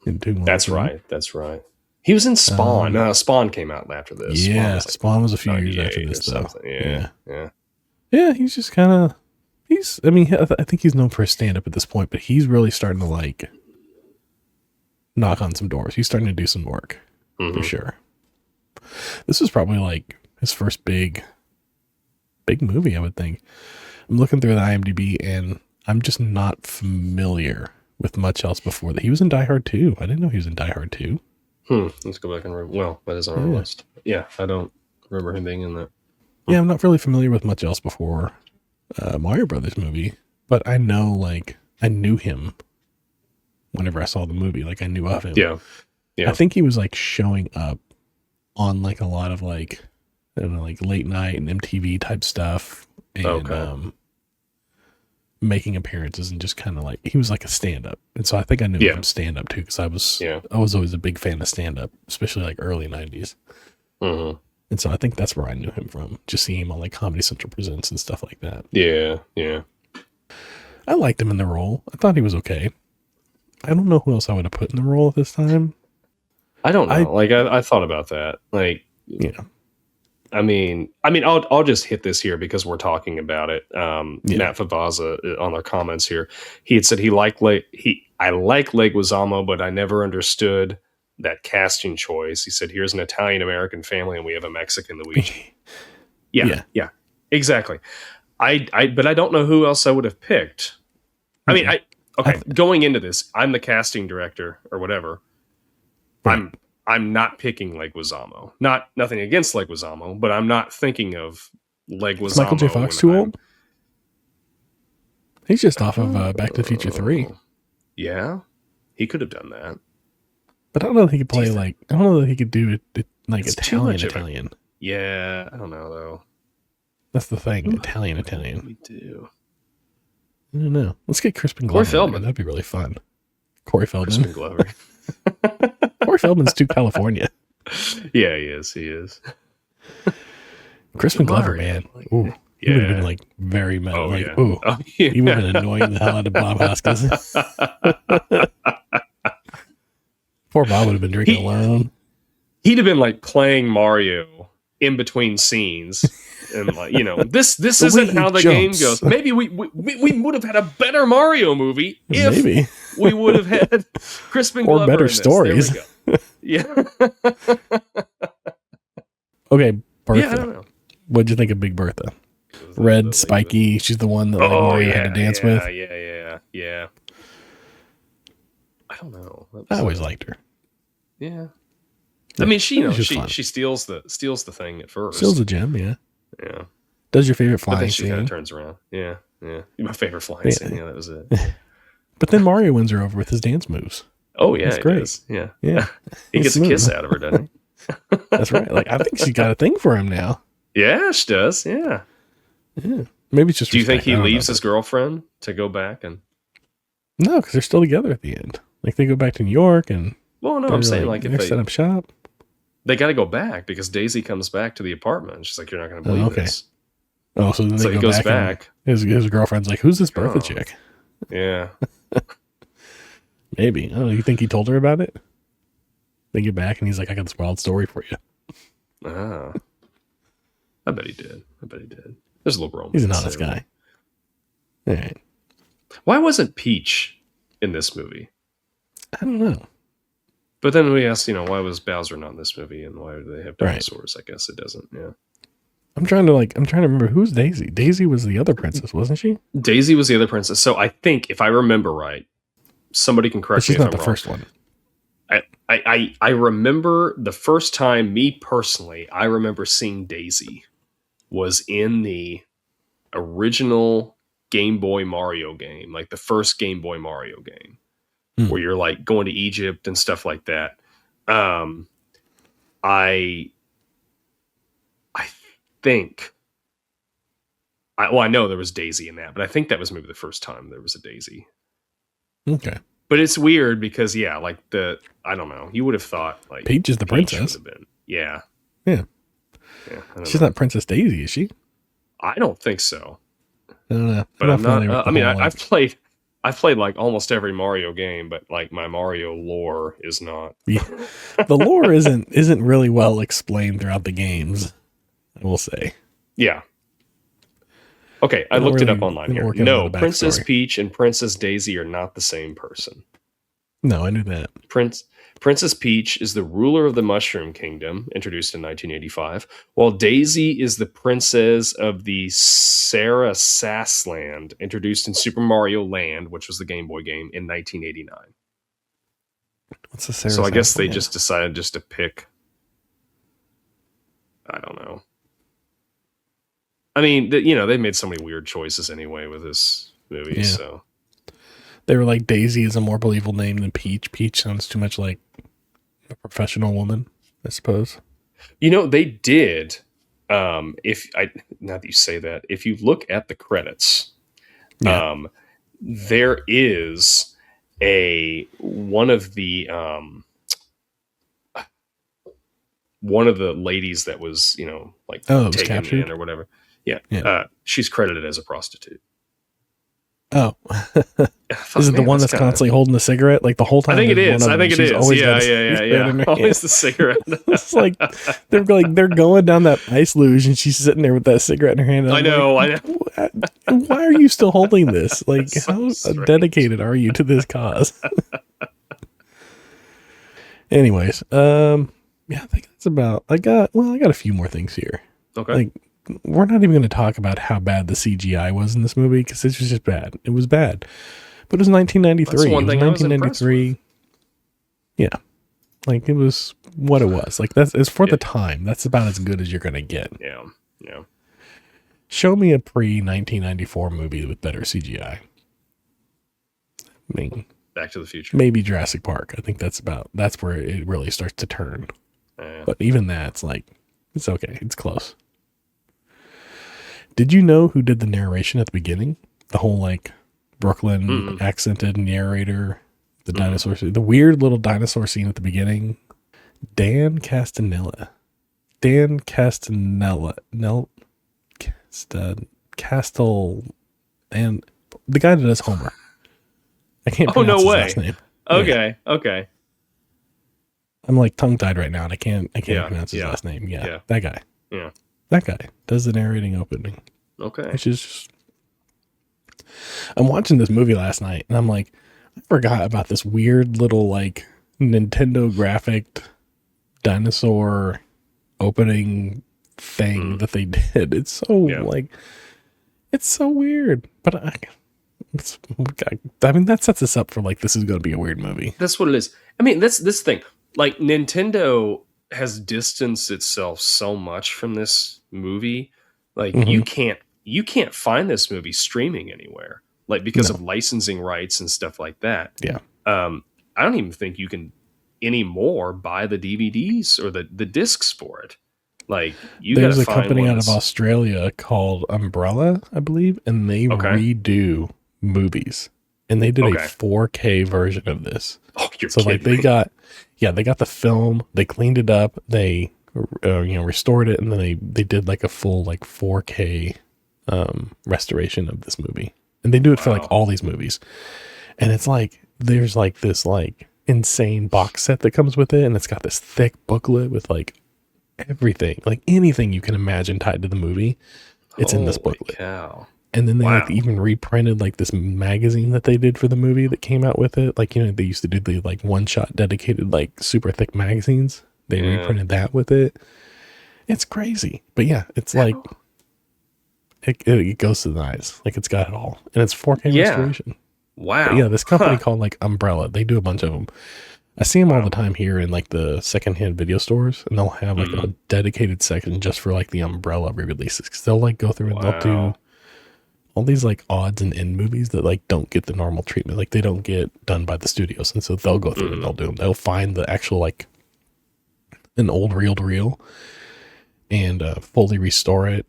in Tuong Fu. That's right. He was in Spawn. Spawn came out after this. Yeah, Spawn was a few years after this, though. Yeah. He's just kind of. I mean, I think he's known for his stand-up at this point, but he's really starting to like knock on some doors. He's starting to do some work for sure. This is probably like his first big movie, I would think. I'm looking through the IMDb, and I'm just not familiar with much else before that. He was in Die Hard 2. I didn't know he was in Die Hard 2. Let's go back and read. Well, that is on our list. Yeah, I don't remember him being in that. Yeah, I'm not really familiar with much else before Mario Brothers movie, but I know, like, I knew him whenever I saw the movie. Like, I knew of him. Yeah. I think he was, like, showing up on, like, a lot of, like, I don't know, like, late night and MTV type stuff. And, making appearances and just kind of like, he was like a stand-up. And so I think I knew him from stand-up too, because I was always a big fan of stand-up, especially like early 90s. And so I think that's where I knew him from, just seeing him on like Comedy Central Presents and stuff like that. Yeah. I liked him in the role. I thought he was okay. I don't know who else I would have put in the role at this time. I don't know. I thought about that. Like, yeah. I mean, I'll just hit this here because we're talking about it. Matt Favazza on our comments here, he had said I like Leguizamo, but I never understood that casting choice. He said, "Here's an Italian American family, and we have a Mexican Luigi." Yeah, exactly. But I don't know who else I would have picked. I mean, going into this, I'm the casting director or whatever. Right. I'm not picking Leguizamo. Nothing against Leguizamo, but I'm not thinking of Leguizamo. Is Michael J. Fox too old? He's just off of Back to the Future 3. Yeah, he could have done that. But I don't know if he could play I don't know that he could do it like Italian. Yeah, I don't know though. That's the thing, Italian. We do. I don't know. Let's get Crispin Glover. Corey Feldman. That'd be really fun. Corey Feldman. Crispin Glover. Corey Feldman's too California. Yeah, he is. Crispin Glover, man. Ooh, he would have been like very metal. He would have been annoying the hell out of Bob Hoskins. Poor Bob would have been drinking alone. He'd have been like playing Mario in between scenes. And like, this isn't how the game goes. Maybe we would have had a better Mario movie if we would have had Crispin Glover or better stories. There we go. Yeah. Okay, Bertha. Yeah, I don't know. What'd you think of Big Bertha? Red, spiky. She's the one that Mario had to dance with. Yeah. I don't know. I always liked her. Yeah. I mean, she steals the thing at first. Steals the gem, yeah. Yeah. Does your favorite but flying then she scene? kind of turns around. Yeah. My favorite flying scene. Yeah, that was it. But then Mario wins her over with his dance moves. Oh yeah, that's great. Does. Yeah. He gets a kiss out of her, doesn't he? That's right. Like, I think she's got a thing for him now. Yeah, she does. Yeah. Maybe it's just. Do you think he leaves his girlfriend to go back and? No, because they're still together at the end. Like, they go back to New York and. Well, no, I'm saying like if they they set up shop. They got to go back because Daisy comes back to the apartment. She's like, "You're not going to believe this." Oh, so then he goes back. His girlfriend's like, "Who's this Bertha chick?" Yeah. Maybe. Oh, you think he told her about it? They get back and he's like, "I got this wild story for you." Ah. I bet he did. There's a little romance. He's an honest guy. All right. Why wasn't Peach in this movie? I don't know. But then we asked, why was Bowser not in this movie, and why do they have dinosaurs? Right. I guess it doesn't. Yeah. I'm trying to remember who's Daisy. Daisy was the other princess, wasn't she? Daisy was the other princess. So I think, if I remember right, somebody can But correct me she's if not I'm the wrong. first one. I remember the first time, me personally, I remember seeing Daisy was in the original Game Boy Mario game, like the first Game Boy Mario game, where you're like going to Egypt and stuff like that. I think, I know there was Daisy in that, but I think that was maybe the first time there was a Daisy. Okay. But it's weird because, yeah, like I don't know. You would have thought like Peach is the princess. Would have been. Yeah. Yeah. She's not Princess Daisy, is she? I don't think so. I don't know. But I'm not. I mean, I've played like almost every Mario game, but like my Mario lore is not. Yeah. The lore isn't really well explained throughout the games, I will say. Yeah. Okay, I looked it up online here. No, Princess Peach and Princess Daisy are not the same person. No, I knew that. Princess Peach is the ruler of the Mushroom Kingdom, introduced in 1985, while Daisy is the princess of the Sarasas Land, introduced in Super Mario Land, which was the Game Boy game, in 1989. What's the Sarasas? So I guess they just decided just to pick. I don't know. I mean, they made so many weird choices anyway with this movie, so. They were like, Daisy is a more believable name than Peach. Peach sounds too much like a professional woman, I suppose. They did. Now that you say that, if you look at the credits, there is one of the ladies that was, taken captured? in or whatever. Yeah. She's credited as a prostitute. Oh, is it the one that's constantly holding the cigarette like the whole time? I think it is. Yeah. Always the cigarette. It's like they're going down that ice luge and she's sitting there with that cigarette in her hand. I know. Why are you still holding this? Like, how dedicated are you to this cause? Anyways, I think that's about. I got a few more things here. Okay. Like, we're not even going to talk about how bad the CGI was in this movie because it was just bad. It was bad. But it was 1993. That's one thing 1993. Yeah. Like, it was what it was. Like, it's for the time. That's about as good as you're going to get. Yeah. Yeah. Show me a pre-1994 movie with better CGI. I mean, Back to the Future. Maybe Jurassic Park. I think that's where it really starts to turn. But even that's like, it's okay. It's close. Did you know who did the narration at the beginning? The whole like Brooklyn accented narrator, the dinosaur, the weird little dinosaur scene at the beginning. Dan Castel, and the guy that does Homer. I can't pronounce his last name. Okay. Okay. I'm like tongue tied right now and I can't pronounce his last name. Yeah. That guy. Yeah. That guy does the narrating opening. Okay. Which is just, I'm watching this movie last night and I'm like, I forgot about this weird little like Nintendo graphic dinosaur opening thing that they did. It's so like, it's so weird, but I mean, that sets us up for like, this is going to be a weird movie. That's what it is. I mean, that's this thing. Like, Nintendo has distanced itself so much from this movie. Like, you can't find this movie streaming anywhere, like, because of licensing rights and stuff like that. Yeah. I don't even think you can anymore buy the DVDs or the discs for it. Like, there's a company out of Australia called Umbrella, I believe, and they redo movies. And they did a 4K version of this. Oh, you're so kidding like they got the film, they cleaned it up, they restored it, and then they did like a full like 4K restoration of this movie. And they do it for like all these movies. And it's like there's like this like insane box set that comes with it, and it's got this thick booklet with like everything, like anything you can imagine tied to the movie. It's in this booklet. Cow. And then they like even reprinted like this magazine that they did for the movie that came out with it. Like, they used to do the like one shot dedicated, like super thick magazines. They reprinted that with it. It's crazy. But yeah, it's like, it goes to the eyes. Like, it's got it all. And it's 4K restoration. Wow. But yeah, this company called like Umbrella, they do a bunch of them. I see them all the time here in like the secondhand video stores, and they'll have like a dedicated section just for like the Umbrella re-releases. Because they'll like go through and they'll do all these like odds and end movies that like don't get the normal treatment. Like they don't get done by the studios. And so they'll go through and they'll do them. They'll find the actual like an old reel to reel and fully restore it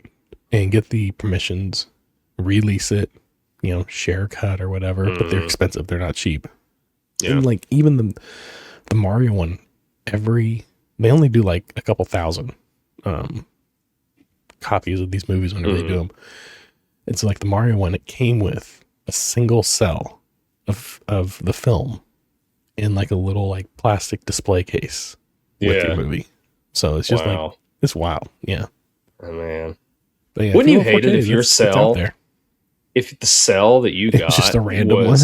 and get the permissions, release it, you know, share cut or whatever, but they're expensive. They're not cheap. Yeah. And like even the Mario one, they only do like a couple thousand copies of these movies whenever they do them. And so like the Mario one, it came with a single cell of the film in like a little like plastic display case with your movie. So it's just like, it's wild. Yeah. Oh man. But yeah, wouldn't you hate it if your cell, if the cell that you got just a random one?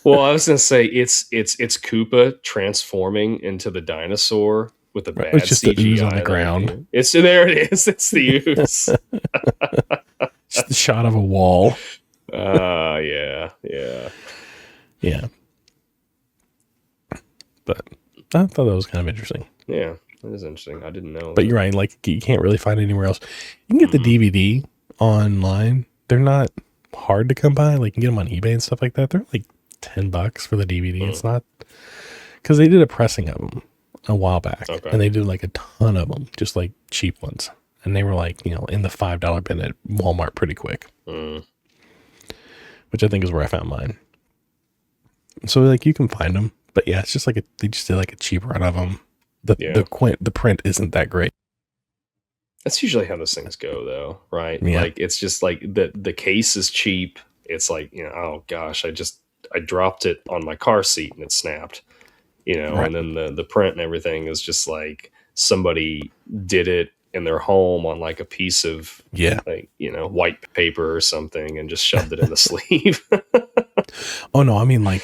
Well, I was going to say it's Koopa transforming into the dinosaur with the bad it's just CGI the ooze on the ground. There it is. It's the ooze. Just the shot of a wall. Yeah. But I thought that was kind of interesting. Yeah, that is interesting. I didn't know. But you're right. Like you can't really find it anywhere else. You can get the DVD online. They're not hard to come by. Like you can get them on eBay and stuff like that. They're like $10 for the DVD. It's not, because they did a pressing of them a while back, and they did like a ton of them, just like cheap ones, and they were like, you know, in the $5 bin at Walmart pretty quick, which I think is where I found mine. So like you can find them, but yeah, it's just like they just did like a cheap run of them. The print isn't that great. That's usually how those things go, though, right? Yeah. Like it's just like the case is cheap. It's like, you know, oh gosh, I dropped it on my car seat and it snapped, you know, and then the print and everything is just like somebody did it in their home on like a piece of like, you know, white paper or something and just shoved it in the sleeve. Oh no, I mean like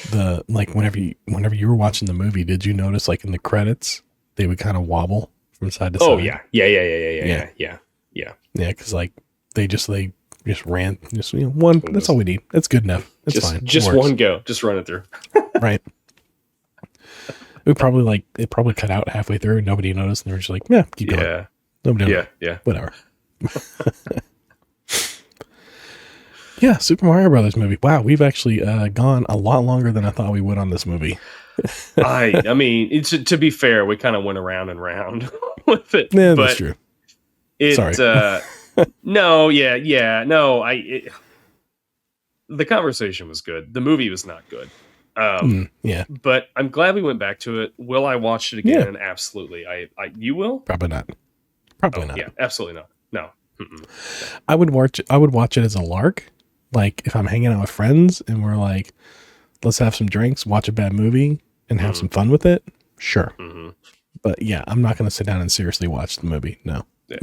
whenever you were watching the movie, did you notice like in the credits they would kind of wobble from side to side? Oh yeah. Yeah, because like they just ran one. That's all we need. That's good enough. That's fine. Just one go. Just run it through. Right. It probably cut out halfway through and nobody noticed, and they were just like, yeah, keep going. Yeah. Nobody whatever. Yeah, Super Mario Brothers movie. Wow, we've actually gone a lot longer than I thought we would on this movie. I mean, to be fair, we kind of went around and round with it. Yeah, that's true. Sorry. The conversation was good. The movie was not good. But I'm glad we went back to it. Will I watch it again? Yeah. Absolutely. You will? Probably not. Not. Yeah, absolutely not. No. Mm-mm. I would watch it as a lark. Like if I'm hanging out with friends and we're like, let's have some drinks, watch a bad movie, and have some fun with it. Sure. Mm-hmm. But yeah, I'm not going to sit down and seriously watch the movie. No. Yeah.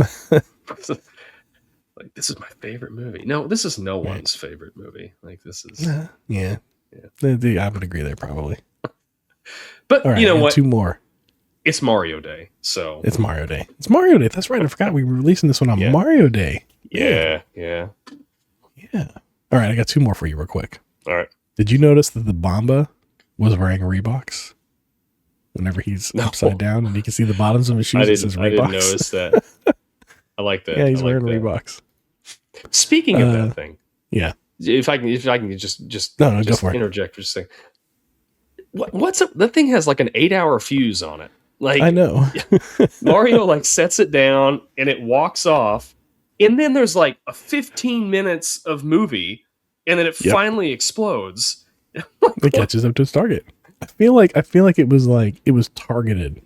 Like this is my favorite movie. No, this is no one's favorite movie. Like this is. Yeah. I would agree there probably. But you know what? Two more. It's Mario Day, so it's Mario Day. It's Mario Day. That's right. I forgot we were releasing this one on Mario Day. Yeah. All right, I got two more for you real quick. All right. Did you notice that the Bomba was wearing Reeboks whenever he's upside down and you can see the bottoms of his shoes? I didn't notice that. I like that. Yeah, he's wearing Reeboks. Speaking of that thing. Yeah. If I can just go for interject for a second. What's up? That thing has like an 8-hour fuse on it. Like I know. Mario like sets it down and it walks off, and then there's like a 15 minutes of movie, and then it finally explodes. It catches up to its target. I feel like it was targeted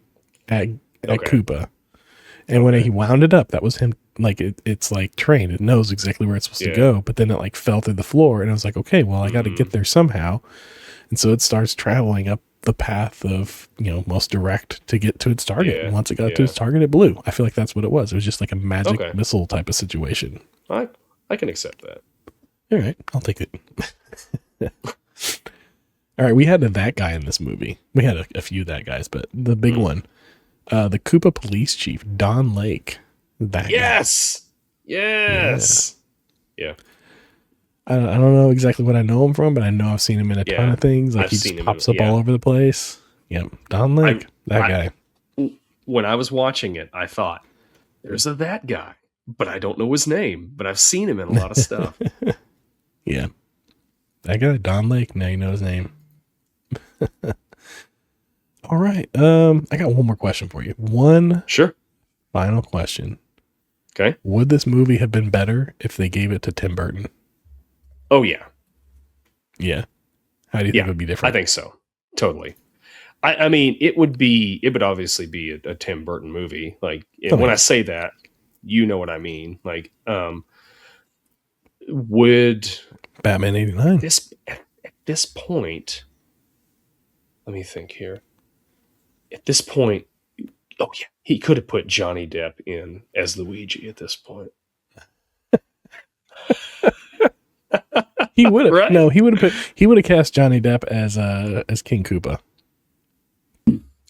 at Koopa, and when he wound it up, that was him. Like it's like trained. It knows exactly where it's supposed to go, but then it like fell through the floor, and I was like, okay, well, I got to get there somehow, and so it starts traveling up the path of, most direct to get to its target. And once it got to its target, it blew. I feel like that's what it was. It was just like a magic missile type of situation. I can accept that. All right, I'll take it. All right, we had that guy in this movie. We had a few that guys, but the big one, the Koopa police chief, Don Lake. That guy. Yes. Yeah. I don't know exactly what I know him from, but I know I've seen him in a ton of things. Like I've he seen just him pops up all over the place. Yep, Don Lake, that guy. When I was watching it, I thought, "There's that guy," but I don't know his name. But I've seen him in a lot of stuff. Yeah, that guy, Don Lake. Now you know his name. All right. I got one more question for you. One final question. Okay. Would this movie have been better if they gave it to Tim Burton? Oh yeah. Yeah. How do you think it would be different? I think so. Totally. I mean, it would obviously be a Tim Burton movie. Like when I say that, you know what I mean. Like, would Batman 89 at this point, let me think here. At this point, oh yeah, he could have put Johnny Depp in as Luigi at this point. He would have. Right? No, he would have cast Johnny Depp as King Koopa.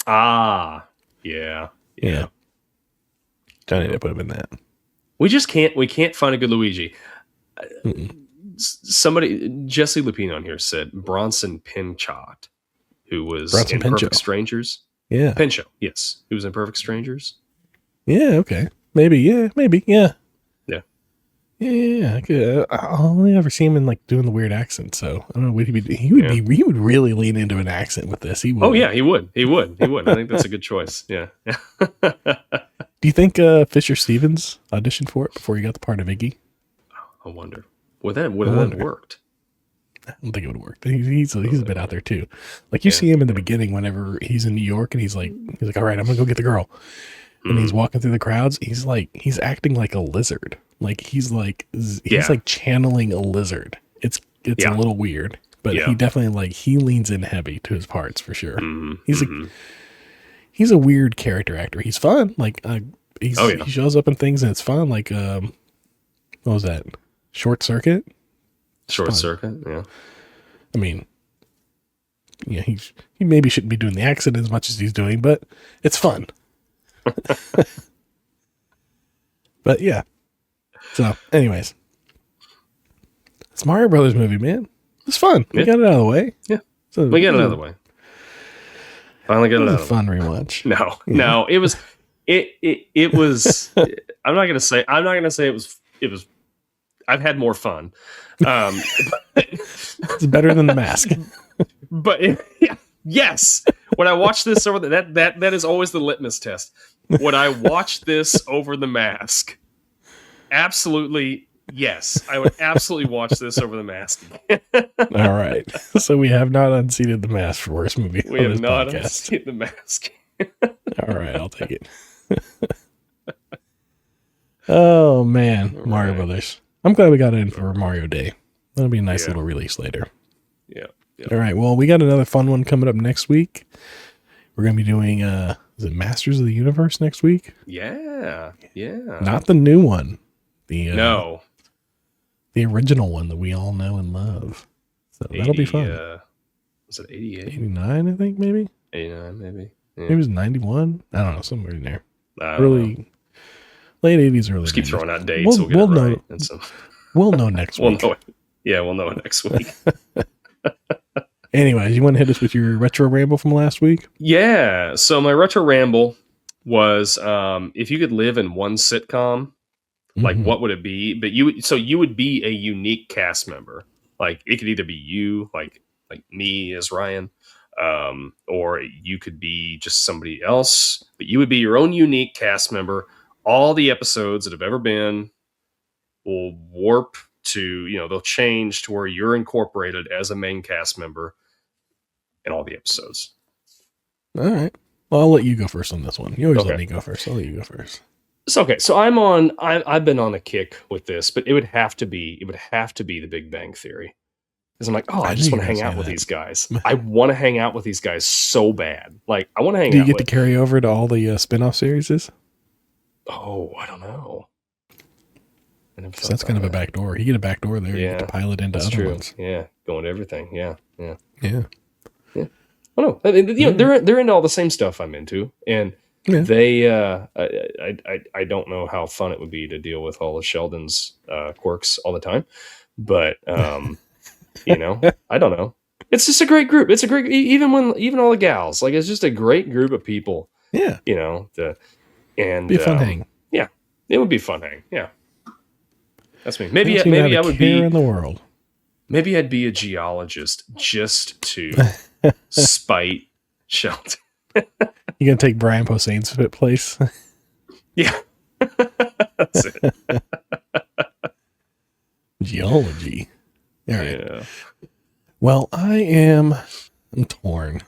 Ah, yeah. Johnny Depp would have been that. We can't find a good Luigi. Somebody, Jesse Lupine on here said Bronson Pinchot, who was in Perfect Strangers. Yeah. Pinchot, yes. Who was in Perfect Strangers. Yeah, okay. Maybe, yeah. Yeah. Yeah. I'll only ever see him in like doing the weird accent, so I don't know what he would really lean into an accent with this. He would. Oh yeah, he would. I think that's a good choice. Yeah. Do you think Fisher Stevens auditioned for it before he got the part of Iggy? I wonder. Would that have worked? I don't think it would have worked. He's a bit out there too. Like you see him in the beginning whenever he's in New York and he's like, all right, I'm gonna go get the girl. And he's walking through the crowds. He's acting like a lizard. Like he's like channeling a lizard. It's a little weird, but he definitely he leans in heavy to his parts for sure. He's a weird character actor. He's fun. Like he shows up in things and it's fun. Like what was that? Short Circuit. Short Circuit. Yeah. I mean, yeah, he maybe shouldn't be doing the accent as much as he's doing, but it's fun. But yeah. So, anyways, it's Mario Brothers movie, man. It's fun. We got it out of the way. Yeah. So we got it out of the way. Finally got it out of the way. Fun rewatch. No, it was. It was. I'm not gonna say it was. I've had more fun. It's better than The Mask. But yes, when I watch this over that is always the litmus test. When I watch this over The Mask, absolutely yes, I would absolutely watch this over The Mask. All right, so we have not unseated The Mask for worst movie. We have not unseated The Mask. All right, I'll take it. Oh man, right. Mario Brothers. I'm glad we got it in for Mario Day. That'll be a nice little release later. Yeah. All right. Well, we got another fun one coming up next week. We're going to be doing, is it Masters of the Universe next week? Yeah. Not the new one. No. The original one that we all know and love. So that'll be fun. Was it 88? 89, I think, maybe? 89, maybe. Yeah. Maybe it was 91. I don't know. Somewhere in there. Late 80s, early Just keep 90s. throwing out dates. We'll know. We'll know next week. We'll know it next week. Anyways, you want to hit us with your retro ramble from last week? Yeah. So my retro ramble was, if you could live in one sitcom, like what would it be? But you would be a unique cast member. Like it could either be you, like me as Ryan, or you could be just somebody else. But you would be your own unique cast member. All the episodes that have ever been will warp to, they'll change to where you're incorporated as a main cast member in all the episodes. All right. Well, I'll let you go first on this one. You always let me go first. I'll let you go first. It's okay. So I've been on a kick with this, but it would have to be The Big Bang Theory. Because I'm like, I just want to hang out with these guys. I want to hang out with these guys so bad. Like, I want to hang out. Do you get to carry over to all the spin-off series? Oh, I don't know. So that's kind of a back door. You get a back door there. You get to pilot into other ones. Yeah, going to everything. Yeah. Oh no, they're into all the same stuff I'm into, and they. I don't know how fun it would be to deal with all of Sheldon's quirks all the time, But you know, I don't know. It's just a great group. It's a great, even all the gals, like, it's just a great group of people. Yeah. You know, Be a fun hang. Yeah, it would be a fun hang. Yeah, that's me. Maybe I would be in the world. Maybe I'd be a geologist just to spite Shelton. You gonna take Brian Posehn's place? Yeah, that's it. Geology. All right. Yeah. Well, I'm torn.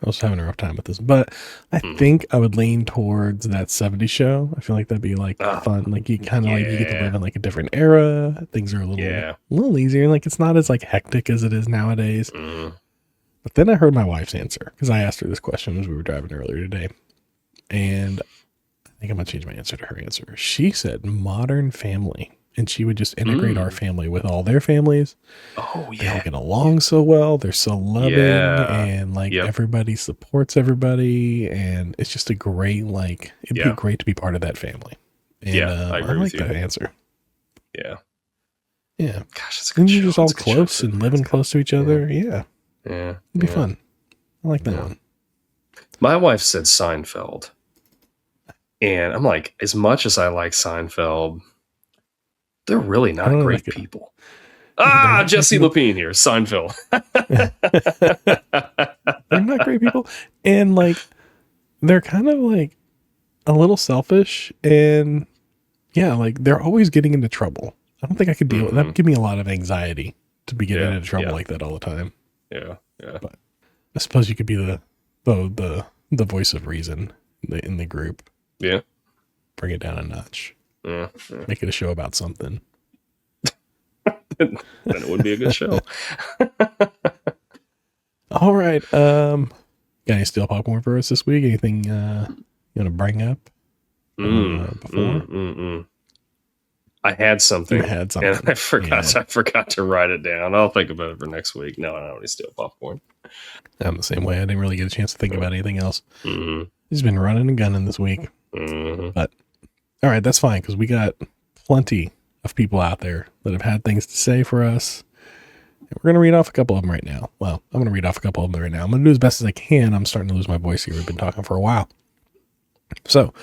I was having a rough time with this, but I think I would lean towards that 70s show. I feel like that'd be like fun. Like you kind of like you get to live in like a different era. Things are a little easier. Like it's not as like hectic as it is nowadays. But then I heard my wife's answer because I asked her this question as we were driving earlier today, and I think I'm gonna change my answer to her answer. She said Modern Family. And she would just integrate our family with all their families. Oh, yeah. They all get along so well. They're so loving. And, like, everybody supports everybody. And it's just a great, like, it'd be great to be part of that family. And, I agree with you. That answer. Yeah. Yeah. Gosh, that's a good and show. You're just all close and living close to each other. Yeah. Yeah. It'd be fun. I like that one. My wife said Seinfeld. And I'm like, as much as I like Seinfeld, they're really not great people. Jesse Lapine here, Seinfeld. They're not great people. And like, they're kind of like a little selfish. And yeah, like they're always getting into trouble. I don't think I could deal with that. Would give me a lot of anxiety to be getting into trouble like that all the time. Yeah. Yeah. But I suppose you could be the voice of reason in the group. Yeah. Bring it down a notch. Yeah. Make it a show about something. Then it would be a good show. All right. Got any steel popcorn for us this week? Anything you want to bring up before? I had something. And I forgot. I forgot to write it down. I'll think about it for next week. No, I don't have any steel popcorn. I'm the same way. I didn't really get a chance to think about anything else. He's been running and gunning this week. But all right, that's fine because we got plenty of people out there that have had things to say for us. And we're going to read off a couple of them right now. Well, I'm going to read off a couple of them right now. I'm going to do as best as I can. I'm starting to lose my voice here. We've been talking for a while. So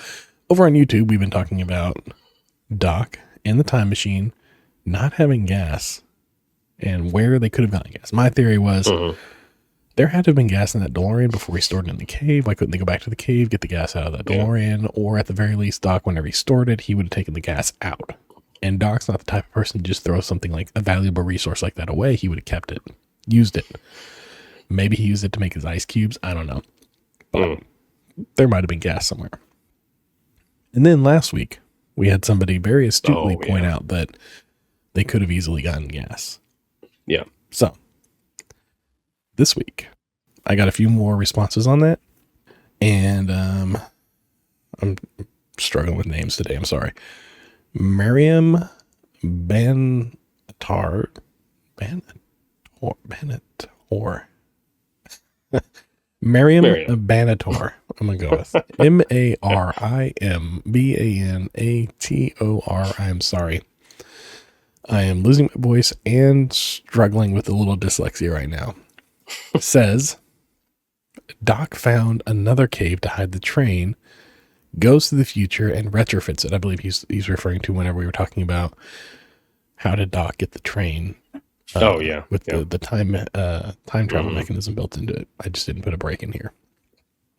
over on YouTube, we've been talking about Doc and the time machine not having gas and where they could have gotten gas. My theory was there had to have been gas in that DeLorean before he stored it in the cave. Why couldn't they go back to the cave, get the gas out of that DeLorean? Or at the very least, Doc, whenever he stored it, he would have taken the gas out. And Doc's not the type of person to just throw something like a valuable resource like that away. He would have kept it, used it. Maybe he used it to make his ice cubes. I don't know. But there might have been gas somewhere. And then last week, we had somebody very astutely point out that they could have easily gotten gas. Yeah. So this week, I got a few more responses on that. And I'm struggling with names today. I'm sorry. Miriam Banator. Miriam Banator. I'm going to go with Marimbanator. I'm sorry. I am losing my voice and struggling with a little dyslexia right now. Says, Doc found another cave to hide the train, goes to the future and retrofits it. I believe he's referring to whenever we were talking about how did Doc get the train. With the time travel mechanism built into it. I just didn't put a break in here.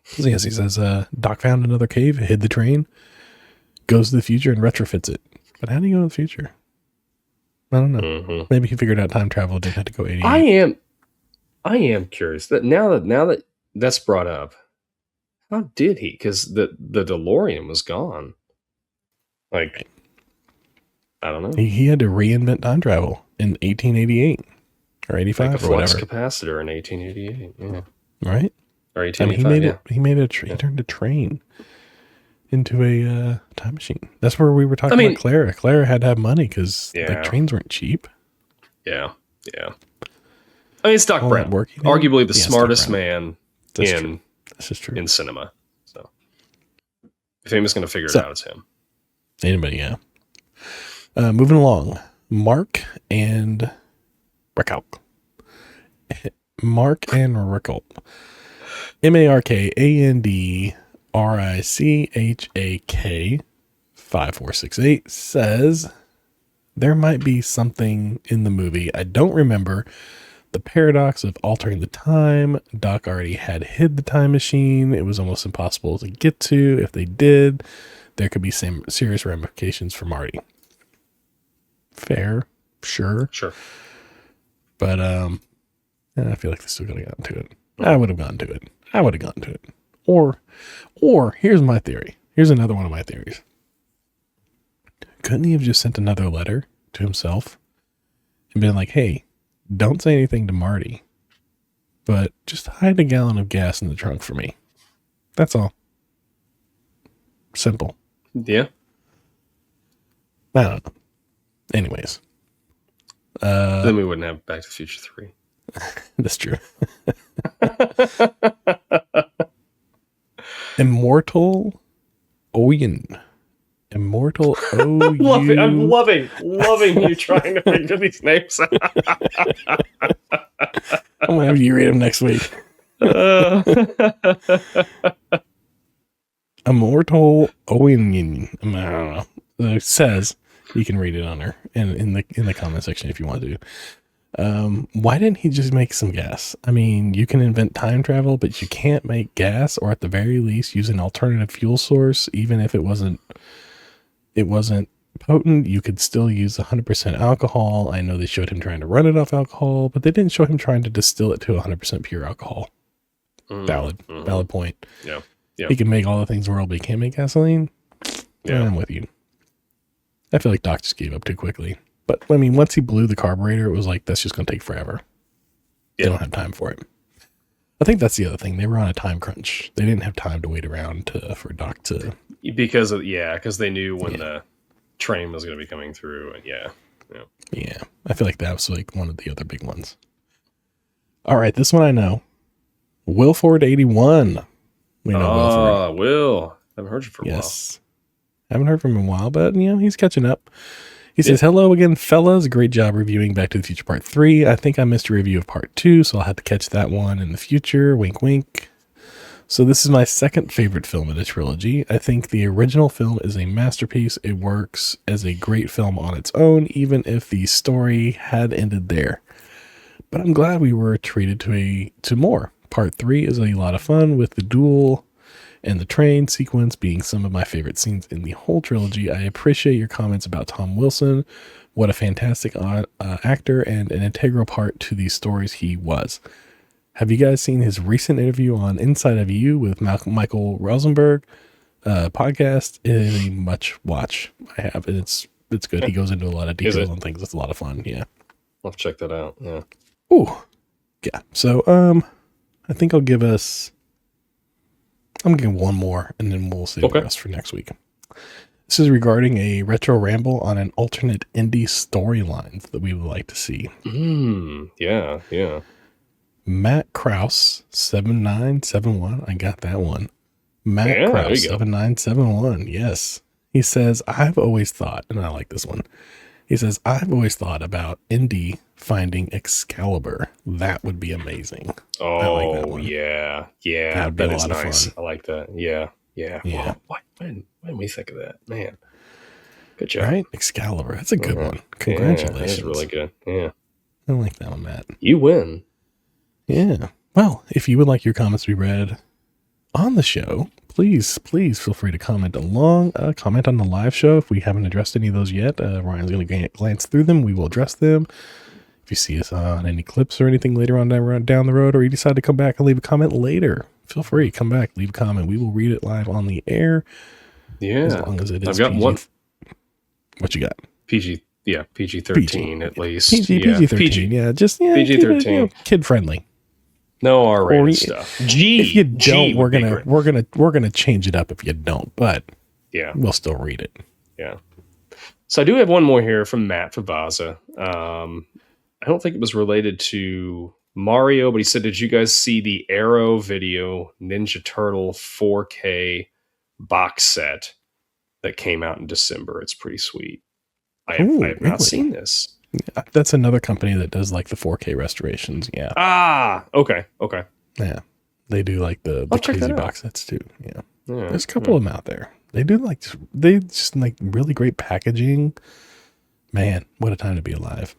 So yes, he says, Doc found another cave, hid the train, goes to the future and retrofits it. But how do you go to the future? I don't know. Maybe he figured out time travel didn't have to go 88. I am curious that now that that's brought up, how did he? Because the DeLorean was gone. Like, I don't know. He had to reinvent time travel in 1888 or 85 like a or flux whatever. Capacitor in 1888. Yeah. Right? Or 1885, he turned a train into a time machine. That's where we were talking about Clara. Clara had to have money because trains weren't cheap. Yeah. Yeah. I mean, it's Doc Brown, arguably the smartest man in cinema. So if anybody's going to figure it out, it's him. Anybody, yeah. Moving along. Mark and Rickle. Mark and Rickle. MarkandRichak 5468 says there might be something in the movie I don't remember. The paradox of altering the time. Doc already had hid the time machine. It was almost impossible to get to. If they did, there could be some serious ramifications for Marty. Fair. Sure. But, I feel like they still could have gotten to it. I would have gotten to it. Or here's my theory. Here's another one of my theories. Couldn't he have just sent another letter to himself and been like, hey, don't say anything to Marty, but just hide a gallon of gas in the trunk for me. That's all. Simple. Yeah. I don't know. Anyways. Then we wouldn't have Back to the Future 3. That's true. Immortal Oyen. Immortal O-U. I'm loving you trying to figure these names out. I'm going to have you read them next week. Immortal Oyen. I don't know. It says you can read it on her in the comment section if you want to. Why didn't he just make some gas? I mean, you can invent time travel, but you can't make gas, or at the very least use an alternative fuel source. Even if it wasn't potent, you could still use 100% alcohol. I know they showed him trying to run it off alcohol, but they didn't show him trying to distill it to 100% pure alcohol. Valid point. Yeah. He can make all the things in the world, but he can't make gasoline. Yeah, I'm with you. I feel like Doc just gave up too quickly. But, I mean, once he blew the carburetor, it was like, that's just going to take forever. They don't have time for it. I think that's the other thing. They were on a time crunch. They didn't have time to wait around for Doc to... Because they knew when the train was going to be coming through. And yeah. I feel like that was like one of the other big ones. All right, this one I know. Wilford 81. We know Wilford. Will. I haven't heard you for a while. Yes. Haven't heard from him in a while, but, he's catching up. He says, hello again, fellas. Great job reviewing Back to the Future Part 3. I think I missed a review of Part 2, so I'll have to catch that one in the future. Wink, wink. So this is my second favorite film in the trilogy. I think the original film is a masterpiece. It works as a great film on its own, even if the story had ended there. But I'm glad we were treated to more. Part 3 is a lot of fun with the duel and the train sequence being some of my favorite scenes in the whole trilogy. I appreciate your comments about Tom Wilson. What a fantastic actor and an integral part to these stories he was. Have you guys seen his recent interview on Inside of You with Michael Rosenberg podcast? It is a much watch. I have, and it's good. He goes into a lot of details on things. It's a lot of fun. Yeah. I'll have to check that out. Yeah. Ooh. Yeah. So, I think I'm going to give one more and then we'll save the rest for next week. This is regarding a retro ramble on an alternate indie storylines that we would like to see. Yeah. Matt Krause 7971. I got that one. Matt Krause 7971. Yes. He says, I've always thought, and I like this one. He says, I've always thought about Indy finding Excalibur. That would be amazing. Oh, I like that one. Yeah. That'd be a lot of fun. I like that. Yeah. Wow. Why didn't we think of that? Man. Good job. Right? Excalibur. That's a good one. Congratulations. That's really good. Yeah. I like that one, Matt. You win. Yeah. Well, if you would like your comments to be read on the show, please feel free to comment along. Comment on the live show if we haven't addressed any of those yet. Ryan's going to glance through them. We will address them. If you see us on any clips or anything later on down the road, or you decide to come back and leave a comment later, feel free. Come back, leave a comment. We will read it live on the air. Yeah. As long as it is I've got PG. one. What you got? PG-13 at least. PG-13. Yeah, just PG-13. Kid friendly. No R-rated stuff. If you don't, we're gonna change it up if you don't, but yeah, we'll still read it. Yeah. So I do have one more here from Matt Favaza. I don't think it was related to Mario, but he said, did you guys see the Arrow Video Ninja Turtle 4K box set that came out in December? It's pretty sweet. I have not really? seen this. That's another company that does like the 4K restorations. Yeah. Okay. Yeah. They do like the I'll check crazy that out. box sets too. Yeah. Yeah, There's a couple of them out there. They do they just like really great packaging. Man, what a time to be alive.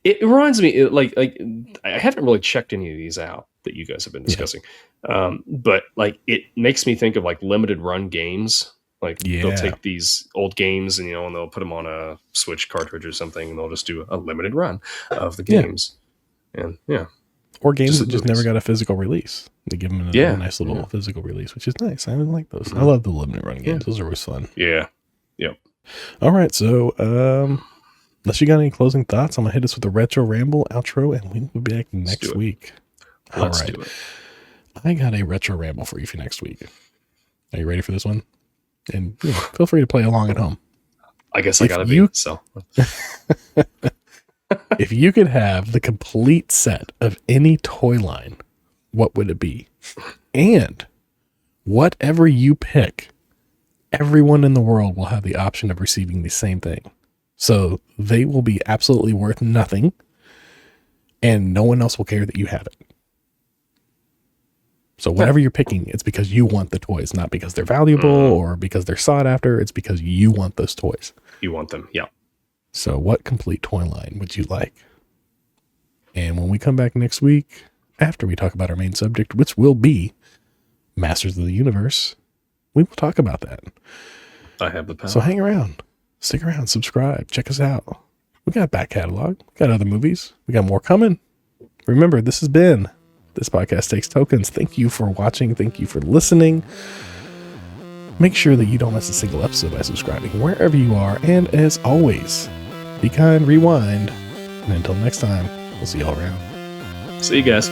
It reminds me, like I haven't really checked any of these out that you guys have been discussing, but like it makes me think of like limited run games. Like they'll take these old games and and they'll put them on a Switch cartridge or something, and they'll just do a limited run of the games. And or games that just never got a physical release. They give them a nice little Yeah. physical release, which is nice. I really like those. I love the limited run games. Those are always fun. Yeah. Yep. All right, so unless you got any closing thoughts, I'm gonna hit us with the Retro Ramble outro, and we will be back next week. Let's do it. I got a Retro Ramble for you for next week. Are you ready for this one? And feel free to play along at home. I guess I gotta be. So, if you could have the complete set of any toy line, what would it be? And whatever you pick, everyone in the world will have the option of receiving the same thing. So they will be absolutely worth nothing, and no one else will care that you have it. So whatever you're picking, it's because you want the toys, not because they're valuable or because they're sought after. It's because you want those toys. You want them. Yeah. So what complete toy line would you like? And when we come back next week, after we talk about our main subject, which will be Masters of the Universe, we will talk about that. I have the power. So hang around, stick around, subscribe, check us out. We got back catalog. We got other movies. We got more coming. Remember, this has been This Podcast Takes Tokens. Thank you for watching. Thank you for listening. Make sure that you don't miss a single episode by subscribing wherever you are. And as always, be kind, rewind. And until next time, we'll see y'all around. See you guys.